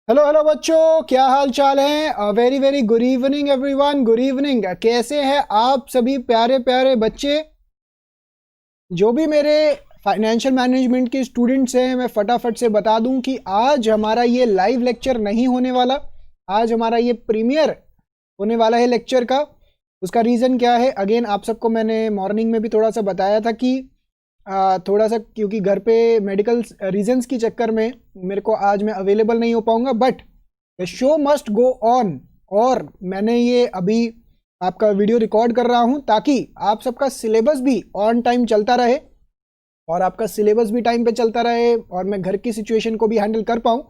Hello hello बच्चों, क्या हाल चाल है। Very very good evening everyone. Good evening. कैसे हैं आप सभी प्यारे प्यारे बच्चे। जो भी मेरे फाइनेंशियल मैनेजमेंट के स्टूडेंट्स हैं, मैं फटाफट से बता दूं कि आज हमारा ये लाइव लेक्चर नहीं होने वाला। आज हमारा ये प्रीमियर होने वाला है लेक्चर का। उसका रीज़न क्या है, अगेन आप सबको मैंने मॉर्निंग में भी थोड़ा सा बताया था कि थोड़ा सा क्योंकि घर पे मेडिकल रीजंस की चक्कर में मेरे को आज मैं अवेलेबल नहीं हो पाऊंगा, but the show must go on. और मैंने ये अभी आपका वीडियो रिकॉर्ड कर रहा हूं ताकि आप सबका सिलेबस भी ऑन टाइम चलता रहे और आपका सिलेबस भी टाइम पे चलता रहे और मैं घर की सिचुएशन को भी हैंडल कर पाऊं,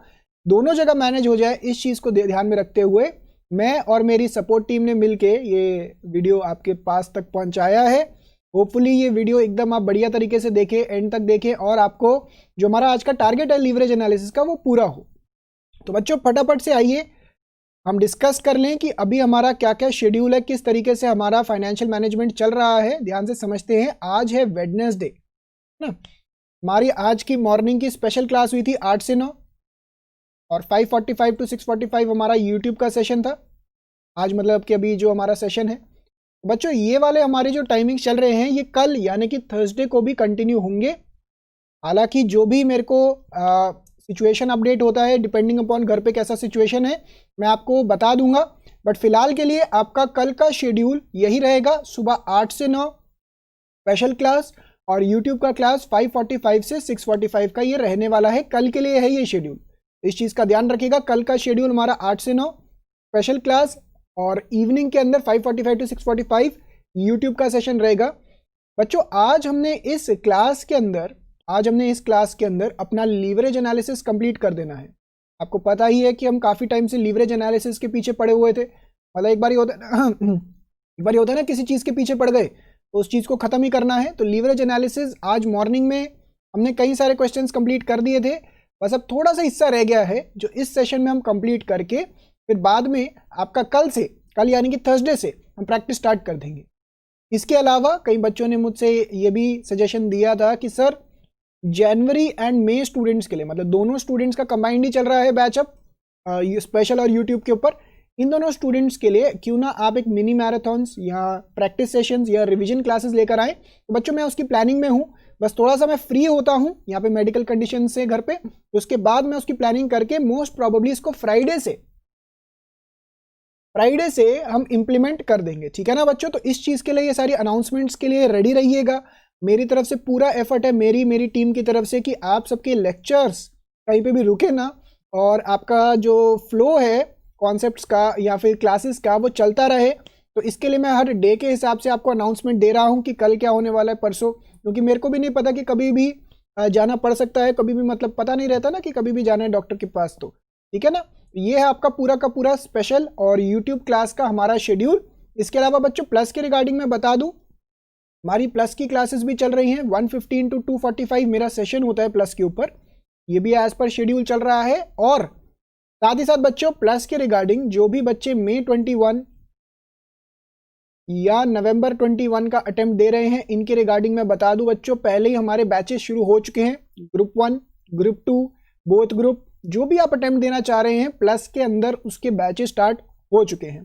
दोनों जगह मैनेज हो जाए। इस चीज़ को ध्यान में रखते हुए मैं और मेरी सपोर्ट टीम ने मिलके ये वीडियो आपके पास तक पहुंचाया है। होपफुली ये वीडियो एकदम आप बढ़िया तरीके से देखें, एंड तक देखें और आपको जो हमारा आज का टारगेट है लीवरेज एनालिसिस का वो पूरा हो। तो बच्चों फटाफट से आइए हम डिस्कस कर लें कि अभी हमारा क्या क्या शेड्यूल है, किस तरीके से हमारा फाइनेंशियल मैनेजमेंट चल रहा है। ध्यान से समझते हैं। आज है वेडनेसडे ना। हमारी आज की मॉर्निंग की स्पेशल क्लास हुई थी 8 से 9 और 5:45 टू 6:45 हमारा यूट्यूब का सेशन था। आज मतलब कि अभी जो हमारा सेशन है बच्चों, ये वाले हमारे जो टाइमिंग चल रहे हैं ये कल यानी कि थर्सडे को भी कंटिन्यू होंगे। हालांकि जो भी मेरे को सिचुएशन अपडेट होता है डिपेंडिंग अपॉन घर पे कैसा सिचुएशन है मैं आपको बता दूंगा, बट फिलहाल के लिए आपका कल का शेड्यूल यही रहेगा। सुबह 8 से 9 स्पेशल क्लास और यूट्यूब का क्लास 5:45 से 6:45 का ये रहने वाला है। कल के लिए है ये शेड्यूल, इस चीज़ का ध्यान रखिएगा। कल का शेड्यूल हमारा 8 से 9 स्पेशल क्लास और इवनिंग के अंदर 5:45 टू 6:45 यूट्यूब का सेशन रहेगा। बच्चों आज हमने इस क्लास के अंदर अपना लीवरेज एनालिसिस कंप्लीट कर देना है। आपको पता ही है कि हम काफ़ी टाइम से लीवरेज एनालिसिस के पीछे पड़े हुए थे। मतलब एक बार होता है ना किसी चीज़ के पीछे पड़ गए तो उस चीज़ को ख़त्म ही करना है। तो लीवरेज एनालिसिस आज मॉर्निंग में हमने कई सारे क्वेश्चंस कंप्लीट कर दिए थे, बस अब थोड़ा सा हिस्सा रह गया है जो इस सेशन में हम कंप्लीट करके फिर बाद में आपका कल यानी कि थर्सडे से हम प्रैक्टिस स्टार्ट कर देंगे। इसके अलावा कई बच्चों ने मुझसे ये भी सजेशन दिया था कि सर जनवरी एंड मई स्टूडेंट्स के लिए, मतलब दोनों स्टूडेंट्स का कंबाइंड ही चल रहा है बैचअप स्पेशल और यूट्यूब के ऊपर, इन दोनों स्टूडेंट्स के लिए क्यों ना आप एक मिनी मैराथन्स या प्रैक्टिस सेशंस या रिवीजन क्लासेस लेकर आए। तो बच्चों मैं उसकी प्लानिंग में हूँ, बस थोड़ा सा मैं फ्री होता हूँ यहाँ पे मेडिकल कंडीशन से घर पे, उसके बाद मैं उसकी प्लानिंग करके मोस्ट प्रॉबेबली इसको फ्राइडे से हम इम्प्लीमेंट कर देंगे। ठीक है ना बच्चों। तो इस चीज़ के लिए, ये सारी अनाउंसमेंट्स के लिए रेडी रहिएगा। मेरी तरफ से पूरा एफर्ट है, मेरी टीम की तरफ से, कि आप सबके लेक्चर्स कहीं पे भी रुके ना और आपका जो फ्लो है कॉन्सेप्ट्स का या फिर क्लासेस का वो चलता रहे। तो इसके लिए मैं हर डे के हिसाब से आपको अनाउंसमेंट दे रहा हूँ कि कल क्या होने वाला है, परसों, क्योंकि मेरे को भी नहीं पता कि कभी भी जाना पड़ सकता है, कभी भी मतलब पता नहीं रहता ना कि कभी भी जाना है डॉक्टर के पास। तो ठीक है ना। ये है आपका पूरा का पूरा स्पेशल और यूट्यूब क्लास का हमारा शेड्यूल। इसके अलावा बच्चों प्लस के रिगार्डिंग मैं बता दूं, हमारी प्लस की क्लासेस भी चल रही हैं। 1:15 टू 2:45 मेरा सेशन होता है प्लस के ऊपर, ये भी एज पर शेड्यूल चल रहा है। और साथ ही साथ बच्चों प्लस के रिगार्डिंग जो भी बच्चे मई 21 या नवंबर 21 का अटेम्प्ट दे रहे हैं, इनके रिगार्डिंग मैं बता दूं बच्चों, पहले ही हमारे बैचेस शुरू हो चुके हैं। ग्रुप 1 ग्रुप 2 बोथ ग्रुप, जो भी आप अटेम्प्ट देना चाह रहे हैं प्लस के अंदर, उसके बैचेस स्टार्ट हो चुके हैं।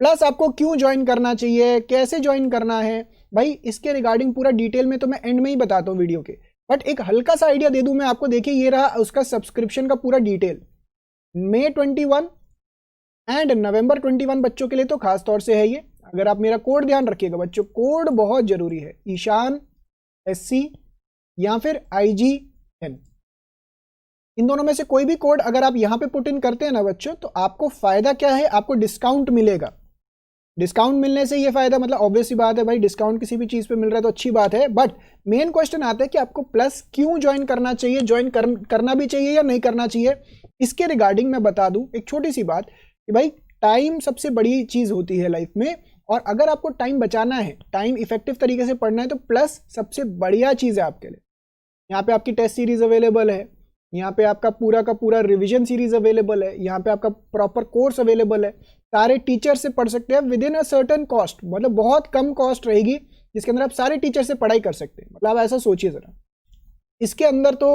प्लस आपको क्यों ज्वाइन करना चाहिए, कैसे ज्वाइन करना है भाई, इसके रिगार्डिंग पूरा डिटेल में तो मैं एंड में ही बताता हूँ वीडियो के, बट एक हल्का सा आइडिया दे दूं मैं आपको। देखिए ये रहा उसका सब्सक्रिप्शन का पूरा डिटेल। मई 21 एंड नवंबर 21 बच्चों के लिए तो खास तौर से है ये। अगर आप मेरा कोड ध्यान रखिएगा बच्चों, कोड बहुत जरूरी है, ईशान SC या फिर IGN, इन दोनों में से कोई भी कोड अगर आप यहाँ पे पुट इन करते हैं ना बच्चों, तो आपको फायदा क्या है, आपको डिस्काउंट मिलेगा। डिस्काउंट मिलने से ये फायदा, मतलब ऑब्वियस सी बात है भाई, डिस्काउंट किसी भी चीज़ पे मिल रहा है तो अच्छी बात है, बट मेन क्वेश्चन आता है कि आपको प्लस क्यों ज्वाइन करना चाहिए, ज्वाइन करना भी चाहिए या नहीं करना चाहिए। इसके रिगार्डिंग मैं बता दूं एक छोटी सी बात कि भाई टाइम सबसे बड़ी चीज़ होती है लाइफ में, और अगर आपको टाइम बचाना है, टाइम इफेक्टिव तरीके से पढ़ना है, तो प्लस सबसे बढ़िया चीज़ है आपके लिए। यहाँ पे आपकी टेस्ट सीरीज अवेलेबल है, यहाँ पे आपका पूरा का पूरा रिवीजन सीरीज अवेलेबल है, यहाँ पे आपका प्रॉपर कोर्स अवेलेबल है, सारे टीचर से पढ़ सकते हैं with in a certain cost, मतलब बहुत कम कॉस्ट रहेगी जिसके अंदर आप सारे टीचर से पढ़ाई कर सकते हैं। मतलब आप ऐसा सोचिए ज़रा। इसके अंदर तो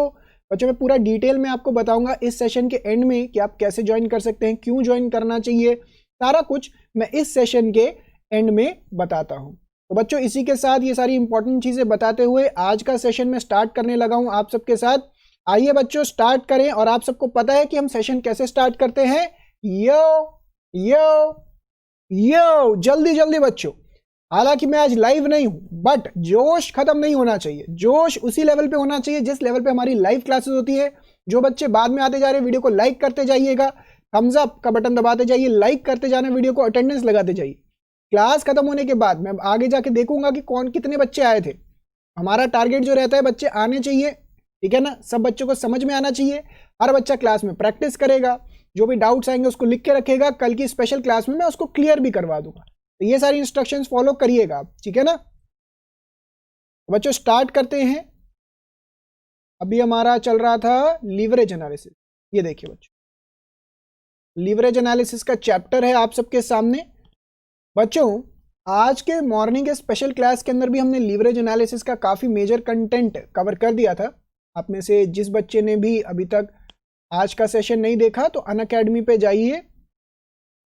बच्चों मैं पूरा डिटेल में आपको बताऊंगा इस सेशन के एंड में कि आप कैसे ज्वाइन कर सकते हैं, क्यों ज्वाइन करना चाहिए, सारा कुछ मैं इस सेशन के एंड में बताता हूं। तो बच्चों इसी के साथ ये सारी इंपॉर्टेंट चीजें बताते हुए आज का सेशन में स्टार्ट करने लगा हूं आप सबके साथ। आइए बच्चों स्टार्ट करें। और आप सबको पता है कि हम सेशन कैसे स्टार्ट करते हैं, यो यो यो, जल्दी जल्दी बच्चों। हालांकि मैं आज लाइव नहीं हूं बट जोश खत्म नहीं होना चाहिए, जोश उसी लेवल पे होना चाहिए जिस लेवल पे हमारी लाइव क्लासेस होती है। जो बच्चे बाद में आते जा रहे हैं वीडियो को लाइक करते जाइएगा, थम्स अप का बटन दबाते जाइए, लाइक करते जाना वीडियो को, अटेंडेंस लगाते जाइए। क्लास खत्म होने के बाद मैं आगे जाके देखूंगा कि कौन कितने बच्चे आए थे। हमारा टारगेट जो रहता है बच्चे आने चाहिए, ठीक है ना, सब बच्चों को समझ में आना चाहिए। हर बच्चा क्लास में प्रैक्टिस करेगा, जो भी डाउट्स आएंगे उसको लिख के रखेगा, कल की स्पेशल क्लास में मैं उसको क्लियर भी करवा दूंगा। तो ये सारी इंस्ट्रक्शंस फॉलो करिएगा आप, ठीक है ना। बच्चों स्टार्ट करते हैं। अभी हमारा चल रहा था लीवरेज एनालिसिस। ये देखिए बच्चों, लीवरेज एनालिसिस का चैप्टर है आप सबके सामने। बच्चों आज के मॉर्निंग के स्पेशल क्लास के अंदर भी हमने लीवरेज एनालिसिस का काफ़ी मेजर कंटेंट कवर कर दिया था। आप में से जिस बच्चे ने भी अभी तक आज का सेशन नहीं देखा तो अनअकैडमी पे जाइए,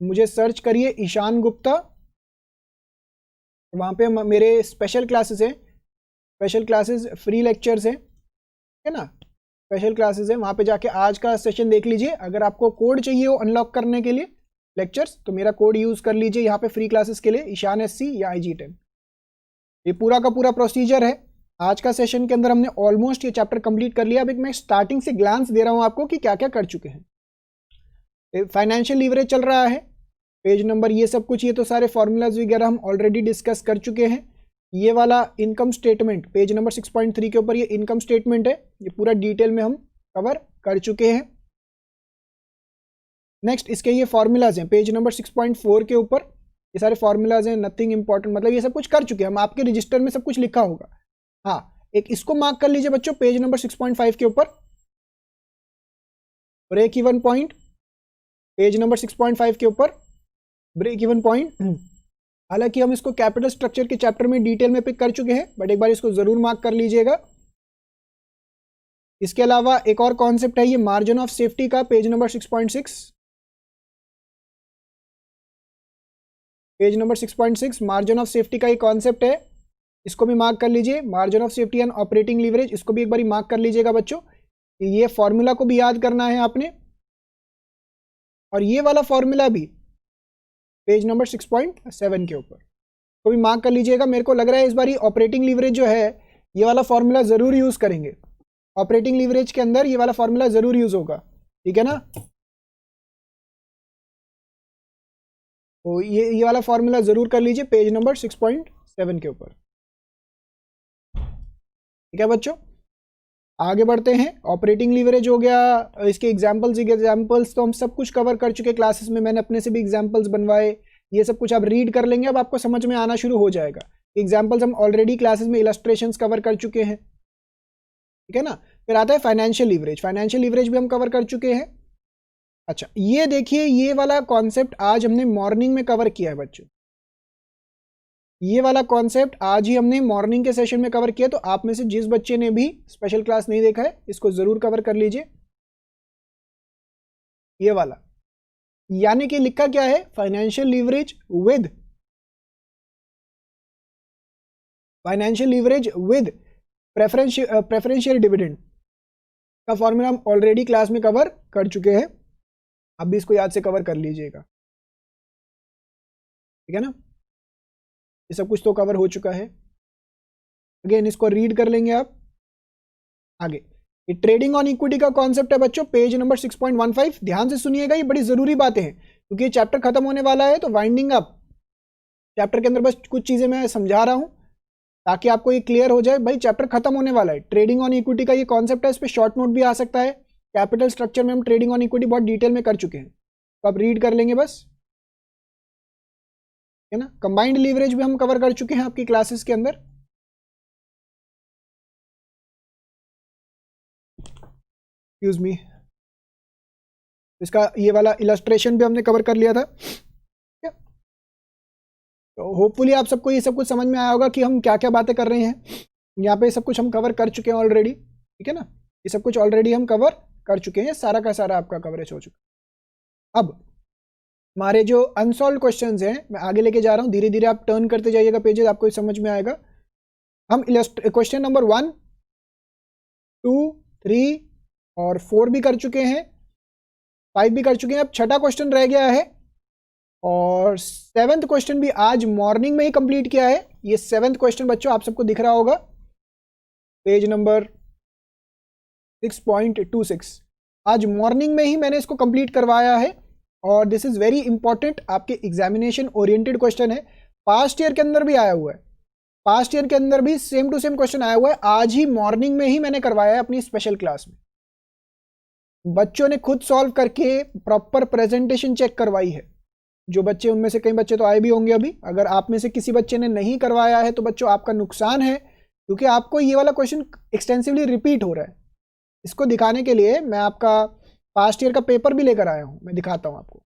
मुझे सर्च करिए ईशान गुप्ता, वहाँ पे मेरे स्पेशल क्लासेस हैं, स्पेशल क्लासेस फ्री लेक्चर्स हैं, है ना, स्पेशल क्लासेस हैं। वहाँ पे जाके आज का सेशन देख लीजिए। अगर आपको कोड चाहिए वो अनलॉक करने के लिए लेक्चर्स, तो मेरा कोड यूज़ कर लीजिए यहाँ पे फ्री क्लासेस के लिए, ईशान SC या IG10। ये पूरा का पूरा प्रोसीजर है। आज का सेशन के अंदर हमने ऑलमोस्ट ये चैप्टर कंप्लीट कर लिया। अब एक मैं स्टार्टिंग से ग्लांस दे रहा हूँ आपको कि क्या क्या कर चुके हैं। फाइनेंशियल लीवरेज चल रहा है, पेज नंबर ये सब कुछ, ये तो सारे फॉर्मूलाज वगैरह हम ऑलरेडी डिस्कस कर चुके हैं। ये वाला इनकम स्टेटमेंट पेज नंबर 6.3 के ऊपर ये इनकम स्टेटमेंट है, ये पूरा डिटेल में हम कवर कर चुके हैं। नेक्स्ट इसके ये फॉर्मूलाज हैं पेज नंबर 6.4 के ऊपर, ये सारे फॉर्मूलाज हैं, नथिंग इंपॉर्टेंट, मतलब ये सब कुछ कर चुके हैं हम। आपके रजिस्टर में सब कुछ लिखा होगा। हाँ, एक इसको मार्क कर लीजिए बच्चों पेज नंबर 6.5 के ऊपर, break even point, page number 6.5 के ऊपर ब्रेक इवन पॉइंट। हालांकि हम इसको कैपिटल स्ट्रक्चर के चैप्टर में डिटेल में पिक कर चुके हैं बट एक बार इसको जरूर मार्क कर लीजिएगा। इसके अलावा एक और कॉन्सेप्ट है ये मार्जिन ऑफ सेफ्टी का, page number 6.6, page number 6.6 margin of safety का ये कॉन्सेप्ट है, इसको भी मार्क कर लीजिए। Margin of safety and operating leverage, इसको भी एक बार मार्क कर लीजिएगा बच्चों। ये फॉर्मूला को भी याद करना है आपने, और ये वाला फॉर्मूला भी पेज नंबर 6.7 के ऊपर को भी मार्क कर लीजिएगा। मेरे को लग रहा है इस बार ऑपरेटिंग लीवरेज जो है ये वाला फॉर्मूला जरूर यूज करेंगे। ऑपरेटिंग लीवरेज के अंदर ये वाला फॉर्मूला जरूर यूज होगा, ठीक है ना। तो ये वाला फॉर्मूला जरूर कर लीजिए पेज नंबर 6.7 के ऊपर, ठीक है बच्चों। आगे बढ़ते हैं। ऑपरेटिंग लीवरेज हो गया, इसके एग्जांपल्स तो हम सब कुछ कवर कर चुके क्लासेस में, मैंने अपने से भी एग्जांपल्स बनवाए, ये सब कुछ आप रीड कर लेंगे, अब आपको समझ में आना शुरू हो जाएगा। एग्जांपल्स हम ऑलरेडी क्लासेस में इलस्ट्रेशंस कवर कर चुके हैं, ठीक है ना। फिर आता है फाइनेंशियल लीवरेज, फाइनेंशियल लीवरेज भी हम कवर कर चुके हैं। अच्छा ये देखिए, ये वाला कॉन्सेप्ट आज हमने मॉर्निंग में कवर किया है बच्चों, ये वाला कॉन्सेप्ट आज ही हमने मॉर्निंग के सेशन में कवर किया। तो आप में से जिस बच्चे ने भी स्पेशल क्लास नहीं देखा है इसको जरूर कवर कर लीजिए। ये वाला यानी कि लिखा क्या है, financial leverage with, financial leverage with preferential dividend का फॉर्मूला हम ऑलरेडी क्लास में कवर कर चुके हैं। अब भी इसको याद से कवर कर लीजिएगा, ठीक है ना। ये सब कुछ तो कवर हो चुका है। अगेन इसको रीड कर लेंगे आप आगे। ये ट्रेडिंग ऑन इक्विटी का कॉन्सेप्ट है बच्चों, पेज नंबर 6.15। ध्यान से सुनिएगा, ये बड़ी जरूरी बातें हैं क्योंकि ये चैप्टर खत्म होने वाला है। तो वाइंडिंग अप चैप्टर के अंदर बस कुछ चीजें मैं समझा रहा हूं ताकि आपको ये क्लियर हो जाए। भाई चैप्टर खत्म होने वाला है। ट्रेडिंग ऑन इक्विटी का ये कॉन्सेप्ट है, इस पर शॉर्ट नोट भी आ सकता है। कैपिटल स्ट्रक्चर में हम ट्रेडिंग ऑन इक्विटी बहुत डिटेल में कर चुके हैं, तो आप रीड कर लेंगे बस, है ना। कंबाइंड लीवरेज भी हम कवर कर चुके हैं आपकी क्लासेस के अंदर। एक्सक्यूज मी, इसका ये वाला इलस्ट्रेशन भी हमने कवर कर लिया था। तो होपफुली आप सबको ये सब कुछ समझ में आया होगा कि हम क्या क्या बातें कर रहे हैं। यहाँ पे सब कुछ हम कवर कर चुके हैं ऑलरेडी, ठीक है ना। ये सब कुछ ऑलरेडी हम कवर कर चुके हैं, सारा का सारा आपका कवरेज हो चुका। अब हमारे जो अनसॉल्व क्वेश्चंस हैं मैं आगे लेके जा रहा हूं, धीरे धीरे आप टर्न करते जाइएगा पेजेस, आपको समझ में आएगा। हम क्वेश्चन नंबर 1, 2, 3 और 4 भी कर चुके हैं, 5 भी कर चुके हैं। अब छठा क्वेश्चन रह गया है और 7th क्वेश्चन भी आज मॉर्निंग में ही कंप्लीट किया है। ये 7th क्वेश्चन बच्चों आप सबको दिख रहा होगा, पेज नंबर 6.26। आज मॉर्निंग में ही मैंने इसको कंप्लीट करवाया है और दिस इज वेरी इंपॉर्टेंट, आपके एग्जामिनेशन ओरिएंटेड क्वेश्चन है। पास्ट ईयर के अंदर भी आया हुआ है, पास्ट ईयर के अंदर भी सेम टू सेम क्वेश्चन आया हुआ है। आज ही मॉर्निंग में ही मैंने करवाया है अपनी स्पेशल क्लास में, बच्चों ने खुद सॉल्व करके प्रॉपर प्रेजेंटेशन चेक करवाई है। जो बच्चे, उनमें से कई बच्चे तो आए भी होंगे अभी, अगर आप में से किसी बच्चे ने नहीं करवाया है तो बच्चों आपका नुकसान है, क्योंकि आपको ये वाला क्वेश्चन एक्सटेंसिवली रिपीट हो रहा है। इसको दिखाने के लिए मैं आपका पास्ट ईयर का पेपर भी लेकर आया हूं, मैं दिखाता हूं आपको।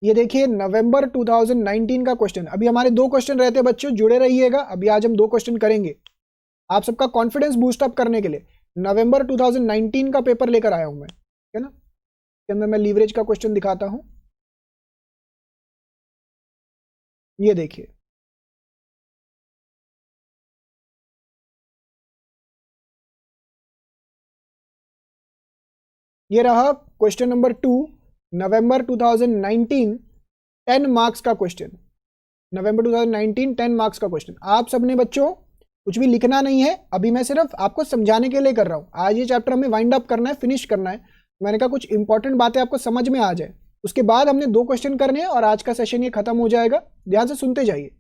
ये देखिए नवंबर 2019 का क्वेश्चन। अभी हमारे 2 क्वेश्चन रहते हैं बच्चों, जुड़े रहिएगा। अभी आज हम 2 क्वेश्चन करेंगे आप सबका कॉन्फिडेंस बूस्ट अप करने के लिए। नवंबर 2019 का पेपर लेकर आया हूं मैं, है ना। इसके अंदर मैं लीवरेज का क्वेश्चन दिखाता हूं, ये देखिए। ये रहा क्वेश्चन नंबर 2, नवंबर 2019, 10 मार्क्स का क्वेश्चन। नवंबर 2019 10 मार्क्स का क्वेश्चन। आप सबने बच्चों कुछ भी लिखना नहीं है, अभी मैं सिर्फ आपको समझाने के लिए कर रहा हूं। आज ये चैप्टर हमें वाइंड अप करना है, फिनिश करना है। मैंने कहा कुछ इंपॉर्टेंट बातें आपको समझ में आ जाए, उसके बाद हमने 2 क्वेश्चन करने हैं और आज का सेशन ये खत्म हो जाएगा। ध्यान से सुनते जाइए।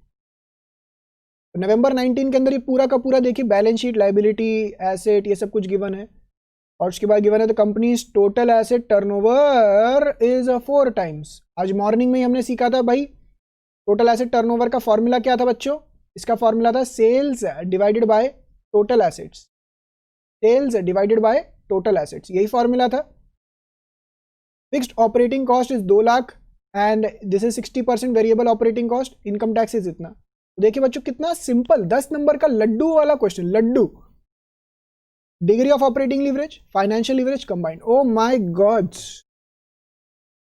नवंबर 19 के अंदर ये पूरा का पूरा देखिए, बैलेंस शीट, लाइबिलिटी, एसेट, ये सब कुछ गिवन है। और उसके बाद गिवन है the company's total asset turnover is 4 times. आज मॉर्निंग में ही हमने सीखा था भाई, टोटल एसेट टर्नओवर का फॉर्मूला क्या था बच्चों। इसका फॉर्मूला था sales divided by total assets, sales divided by total assets, यही फॉर्मूला था। Fixed operating cost is 2 lakh and this is 60% variable operating cost, income tax is इतना। तो देखिए बच्चों कितना सिंपल, 10 नंबर का लड्डू वाला क्वेश्चन, लड्डू। Degree of operating leverage, financial leverage combined. Oh my God,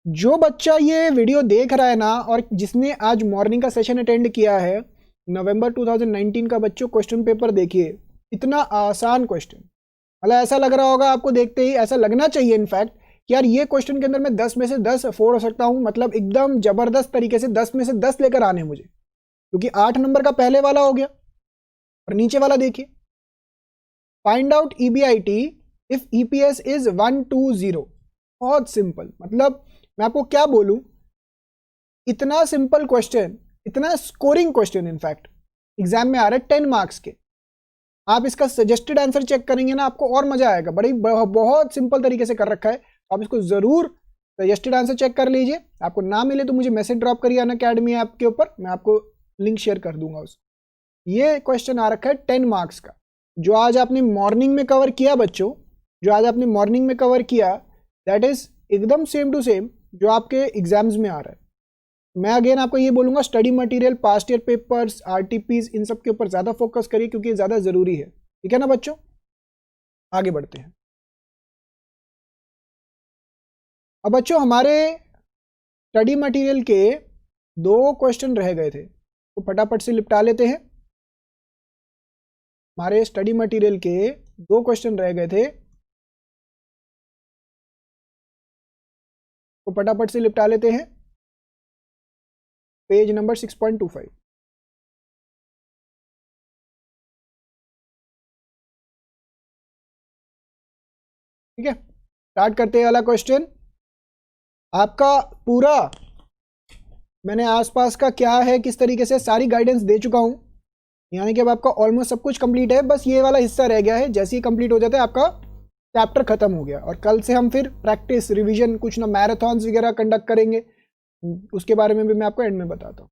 जो बच्चा ये वीडियो देख रहा है ना और जिसने आज मॉर्निंग का सेशन अटेंड किया है, नवंबर 2019 का बच्चों क्वेश्चन पेपर देखिए, इतना आसान क्वेश्चन। मतलब ऐसा लग रहा होगा आपको देखते ही, ऐसा लगना चाहिए इनफैक्ट कि यार ये क्वेश्चन के अंदर मैं 10 में से 10 फोड़ सकता हूं। मतलब एकदम जबरदस्त तरीके से 10 में से 10 लेकर आने मुझे, क्योंकि 8 नंबर का पहले वाला हो गया। और नीचे वाला देखिए, find out EBIT if EPS is 120। बहुत सिंपल, मतलब मैं आपको क्या बोलूं, इतना सिंपल क्वेश्चन, इतना स्कोरिंग क्वेश्चन इनफैक्ट एग्जाम में आ रहा है 10 मार्क्स के। आप इसका सजेस्टेड आंसर चेक करेंगे ना, आपको और मजा आएगा। बहुत सिंपल तरीके से कर रखा है, आप इसको जरूर सजेस्टेड आंसर चेक कर लीजिए। आपको ना मिले तो मुझे मैसेज ड्रॉप करिए अनअकैडमी ऐप के ऊपर, मैं आपको लिंक शेयर कर दूंगा उस। ये क्वेश्चन आ रखा है 10 मार्क्स का, जो आज आपने मॉर्निंग में कवर किया बच्चों, जो आज आपने मॉर्निंग में कवर किया, दैट इज एकदम सेम टू सेम जो आपके एग्जाम्स में आ रहा है। मैं अगेन आपको ये बोलूंगा, study material, past year papers, RTPs, इन सब के ऊपर ज्यादा फोकस करिए, क्योंकि ज्यादा जरूरी है। ठीक है ना बच्चों, आगे बढ़ते हैं। अब बच्चों हमारे स्टडी मटेरियल के 2 क्वेश्चन रह गए थे, तो फटाफट से निपटा लेते हैं। हमारे स्टडी मटेरियल के 2 क्वेश्चन रह गए थे, तो फटाफट से निपटा लेते हैं। Page number 6.25। ठीक है, स्टार्ट करते हैं। वाला क्वेश्चन आपका पूरा, मैंने आसपास का क्या है, किस तरीके से सारी गाइडेंस दे चुका हूं, यानी कि अब आपका ऑलमोस्ट सब कुछ कंप्लीट है। बस ये वाला हिस्सा रह गया है, जैसे ही कंप्लीट हो जाता है आपका चैप्टर खत्म हो गया। और कल से हम फिर प्रैक्टिस, रिवीजन, कुछ ना मैराथॉन्स वगैरह कंडक्ट करेंगे, उसके बारे में भी मैं आपको एंड में बताता हूँ।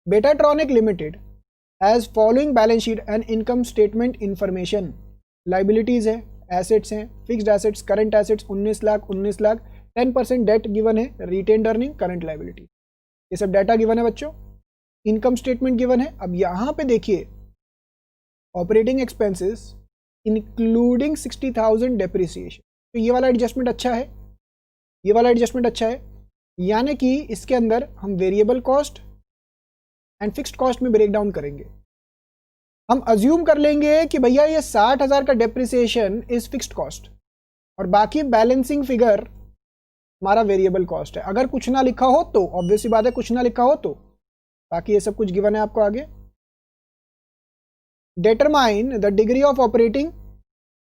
Betatronic limited as following balance sheet and income statement information. Liabilities है, एसेट्स हैं, fixed assets, current assets 19 lakh 19 lakh, 10% debt given है, रिटेन्ड अर्निंग, करंट लाइबिलिटी, ये सब डाटा गिवन है बच्चों। इनकम स्टेटमेंट गिवन है। अब यहां पे देखिए, ऑपरेटिंग एक्सपेंसेस इंक्लूडिंग 60,000 डेप्रिसिएशन। तो ये वाला एडजस्टमेंट अच्छा है, ये वाला एडजस्टमेंट अच्छा है, यानी कि इसके अंदर हम variable cost and fixed cost में ब्रेक डाउन करेंगे। हम अज्यूम कर लेंगे कि भैया ये 60,000 का डेप्रिसिएशन इज फिक्स्ड कॉस्ट और बाकी बैलेंसिंग फिगर हमारा वेरिएबल कॉस्ट है। अगर कुछ ना लिखा हो तो ऑब्वियसली बात है, कुछ ना लिखा हो तो बाकी ये सब कुछ गिवन है आपको आगे। Determine the degree of operating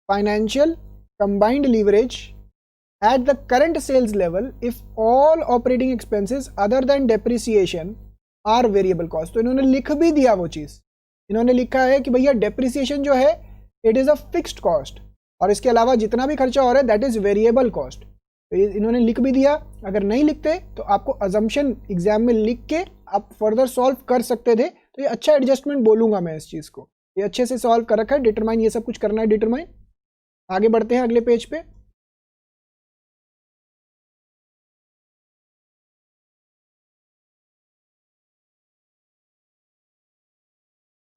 financial combined leverage at the current sales level if all operating expenses other than depreciation are variable cost। तो इन्होंने लिख भी दिया वो चीज़, इन्होंने लिखा है कि भैया डेप्रिसिएशन जो है it is a fixed cost और इसके अलावा जितना भी खर्चा हो रहा है दैट इज़ वेरिएबल कॉस्ट। तो इन्होंने लिख भी दिया। अगर नहीं लिखते तो आपको अजम्पशन एग्जाम में लिख के आप फर्दर सॉल्व कर सकते थे। तो ये अच्छा एडजस्टमेंट बोलूँगा मैं इस चीज़ को, ये अच्छे से सॉल्व कर रखा है। डिटरमाइन ये सब कुछ करना है, डिटरमाइन। आगे बढ़ते हैं अगले पेज पे।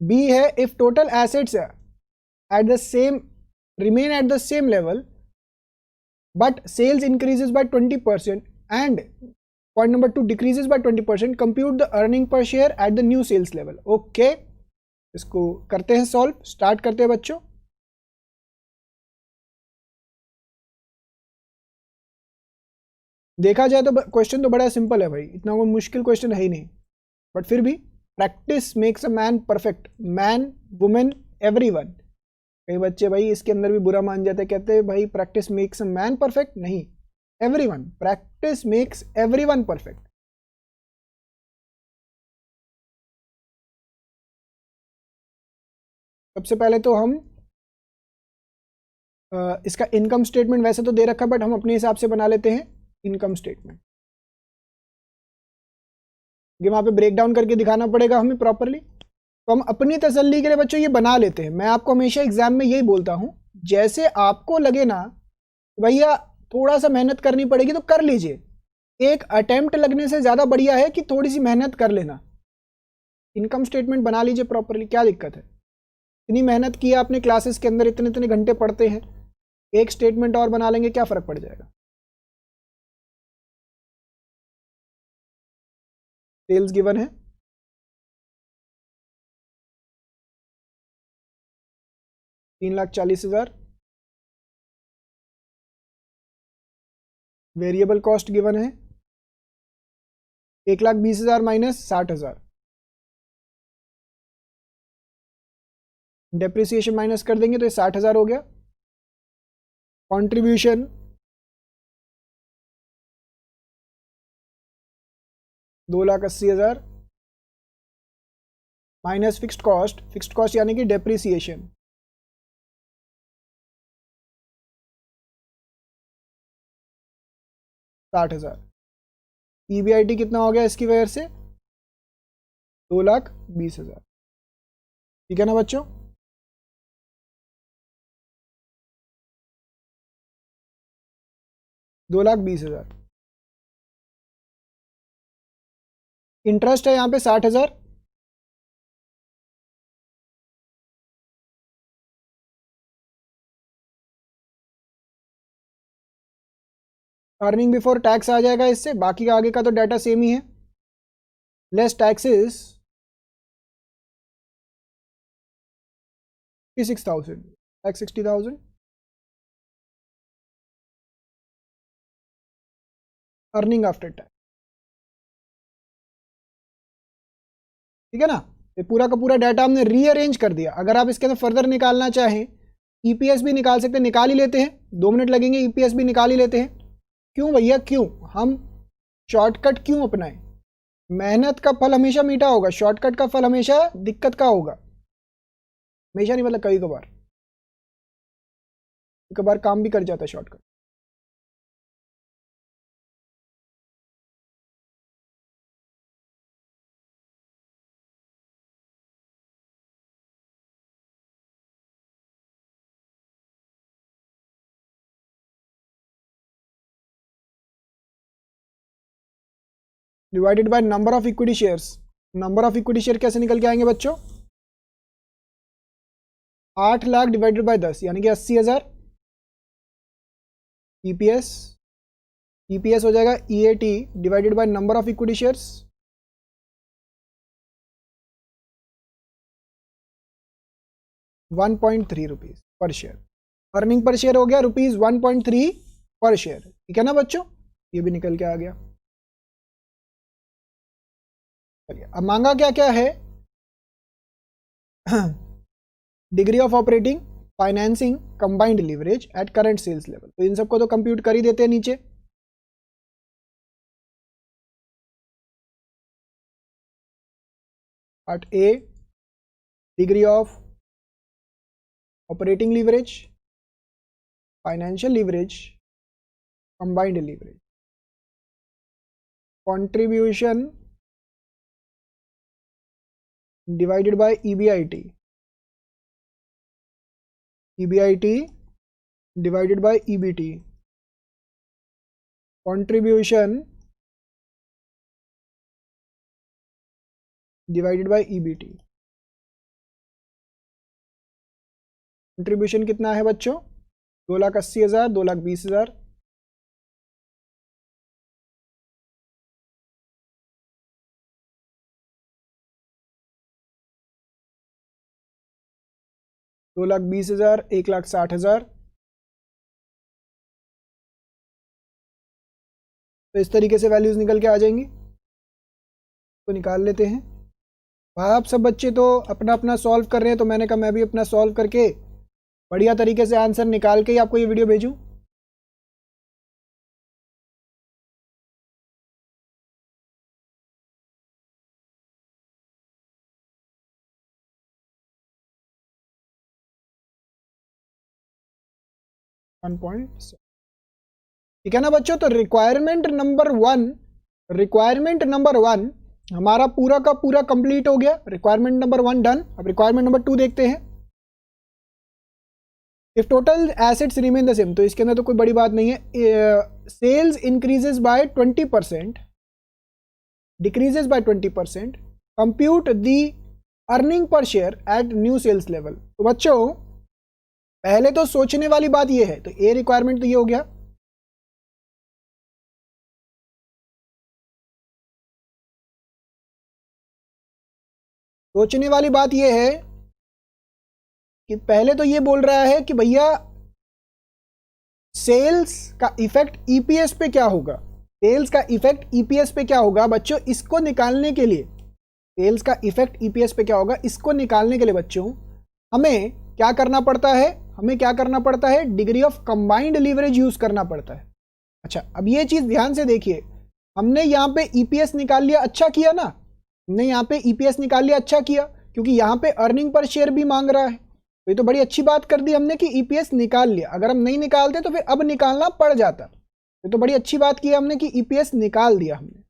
बी है if total assets at the same remain at the same level but sales increases by 20% and point number 2 decreases by 20%, compute the earning per share at the new sales level. Okay, इसको करते हैं solve, start करते हैं बच्चों। देखा जाए तो question तो बड़ा सिंपल है भाई, इतना कोई मुश्किल क्वेश्चन है ही नहीं, बट फिर भी practice makes a man perfect, man women everyone. कई बच्चे भाई इसके अंदर भी बुरा मान जाते, कहते हैं भाई practice makes a man perfect, नहीं, everyone, practice makes everyone perfect. सबसे पहले तो हम इसका इनकम स्टेटमेंट वैसे तो दे रखा है बट हम अपने हिसाब से बना लेते हैं इनकम स्टेटमेंट। ये वहां पे ब्रेक डाउन करके दिखाना पड़ेगा हमें प्रॉपरली, तो हम अपनी तसल्ली के लिए बच्चों ये बना लेते हैं। मैं आपको हमेशा एग्जाम में यही बोलता हूं, जैसे आपको लगे ना भैया थोड़ा सा मेहनत करनी पड़ेगी तो कर लीजिए, एक अटेम्प्ट लगने से ज़्यादा बढ़िया है कि थोड़ी सी मेहनत कर लेना। इनकम स्टेटमेंट बना लीजिए प्रॉपरली, क्या दिक्कत है? इतनी मेहनत की आपने क्लासेस के अंदर, इतने इतने घंटे पढ़ते हैं, एक स्टेटमेंट और बना लेंगे, क्या फ़र्क पड़ जाएगा। सेल्स गिवन है, $3,40,000। वेरिएबल कॉस्ट गिवन है 1,20,000 माइनस 60,000। डेप्रिसिएशन माइनस कर देंगे तो ये 60,000 हो गया। कंट्रीब्यूशन 2,80,000 माइनस फिक्स्ड कॉस्ट यानी कि डेप्रिसिएशन 60,000। ईबीआईटी कितना हो गया इसकी वजह से? 2,20,000। ठीक है ना बच्चों? $2,20,000। इंटरेस्ट है यहाँ पे 60,000। अर्निंग बिफोर टैक्स आ जाएगा इससे, बाकी का आगे का तो डाटा सेम ही है। Less taxes 56,000, tax 60,000। Earning after tax, ठीक है ना? ये पूरा का पूरा डाटा हमने रीअरेंज कर दिया। अगर आप इसके अंदर फर्दर निकालना चाहें, ईपीएस भी निकाल सकते हैं, निकाल ही लेते हैं, 2 मिनट लगेंगे, ईपीएस भी निकाल ही लेते हैं। क्यों भैया, क्यों हम शॉर्टकट क्यों अपनाएं? मेहनत का फल हमेशा मीठा होगा, शॉर्टकट का फल हमेशा दिक्कत का होगा। हमेशा नहीं, मतलब कभी कभार काम भी कर जाता है shortcut. Divided by number of equity shares. Number of equity share कैसे निकल के आएंगे बच्चों? 8 लाख डिवाइडेड बाय 10 यानी कि 80,000 ईपीएस। ईपीएस हो जाएगा EAT divided by number of equity shares, 1.3 rupees per share. Earning per share हो गया ₹1.3 पर शेयर, ठीक है ना बच्चों, ये भी निकल के आ गया। चलिए अब मांगा क्या क्या है, degree of operating, financing, combined leverage at current sales level, तो इन सबको तो कंप्यूट कर ही देते हैं नीचे। Part A degree of operating leverage, financial leverage, combined leverage, contribution divided by EBIT, EBIT divided by EBT, contribution divided by EBT। Contribution कितना है बच्चों, 2,80,000, 2,20,000, $2,20,000, 1,60,000। तो इस तरीके से वैल्यूज निकल के आ जाएंगी, तो निकाल लेते हैं। आप सब बच्चे तो अपना अपना सॉल्व कर रहे हैं, तो मैंने कहा मैं भी अपना सॉल्व करके बढ़िया तरीके से आंसर निकाल के ही आपको ये वीडियो भेजूं। ठीक है ना बच्चों, तो रिक्वायरमेंट नंबर वन हमारा पूरा का पूरा कंप्लीट हो गया। Requirement number 1 done. अब रिक्वायरमेंट नंबर 2 देखते हैं। If total assets remain the same, तो इसके अंदर तो कोई बड़ी बात नहीं है। Sales increases by 20%, decreases by 20%, compute the earning per share at new sales level. तो बच्चों पहले तो सोचने वाली बात ये है, तो ए रिक्वायरमेंट तो ये हो गया। सोचने वाली बात ये है कि पहले तो ये बोल रहा है कि भैया सेल्स का इफेक्ट ईपीएस पे क्या होगा, सेल्स का इफेक्ट ईपीएस पे क्या होगा बच्चों, इसको निकालने के लिए, सेल्स का इफेक्ट ईपीएस पे क्या होगा इसको निकालने के लिए बच्चों हमें क्या करना पड़ता है, हमें क्या करना पड़ता है, degree of combined leverage use करना पड़ता है। अच्छा अब ये चीज ध्यान से देखिए, हमने यहाँ पे ईपीएस निकाल लिया, अच्छा किया ना, हमने यहाँ पे ईपीएस निकाल लिया, अच्छा किया, क्योंकि यहाँ पे अर्निंग पर शेयर भी मांग रहा है। तो ये तो बड़ी अच्छी बात कर दी हमने कि ईपीएस निकाल लिया। अगर हम नहीं निकालते तो फिर अब निकालना पड़ जाता। ये तो बड़ी अच्छी बात की हमने कि ईपीएस निकाल दिया हमने,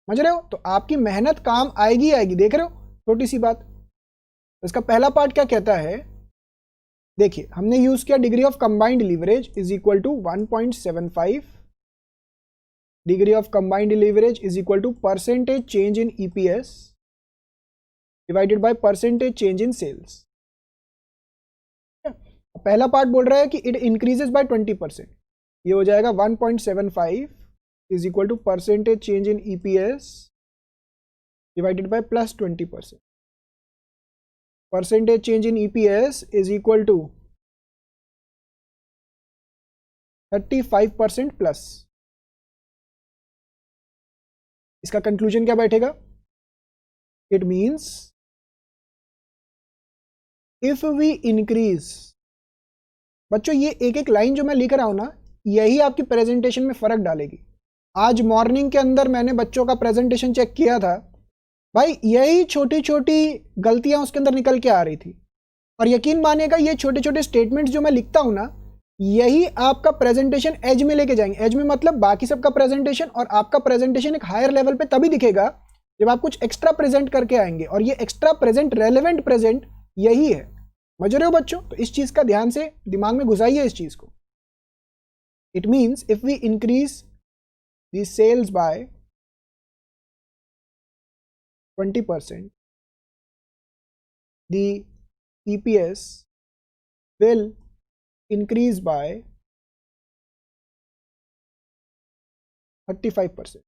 समझ रहे हो, तो आपकी मेहनत काम आएगी आएगी, देख रहे हो, छोटी सी बात। तो इसका पहला पार्ट क्या कहता है, देखिए हमने यूज किया degree of combined leverage is equal to 1.75, degree of combined leverage is equal to percentage change in EPS divided by percentage change in sales. पहला पार्ट बोल रहा है कि इट इंक्रीजेस बाय 20%, ये हो जाएगा 1.75 is equal to percentage change in EPS divided by plus 20%। Percentage change in EPS is equal to 35% plus. इसका conclusion क्या बैठेगा, it means if we increase, बच्चों ये एक एक लाइन जो मैं लिख रहा हूं ना, यही आपकी प्रेजेंटेशन में फर्क डालेगी। आज मॉर्निंग के अंदर मैंने बच्चों का प्रेजेंटेशन चेक किया था, भाई यही छोटी छोटी गलतियां उसके अंदर निकल के आ रही थी। और यकीन मानिएगा ये छोटे छोटे स्टेटमेंट्स जो मैं लिखता हूं ना, यही आपका प्रेजेंटेशन एज में लेके जाएंगे। एज में मतलब बाकी सबका प्रेजेंटेशन और आपका प्रेजेंटेशन एक हायर लेवल पे तभी दिखेगा जब आप कुछ एक्स्ट्रा प्रेजेंट करके आएंगे, और ये एक्स्ट्रा प्रेजेंट, रेलेवेंट प्रेजेंट यही है। समझ रहे हो बच्चों, तो इस चीज का ध्यान से दिमाग में घुसाइए इस चीज को। It means if we increase the sales by 20%, the EPS will increase by 35%।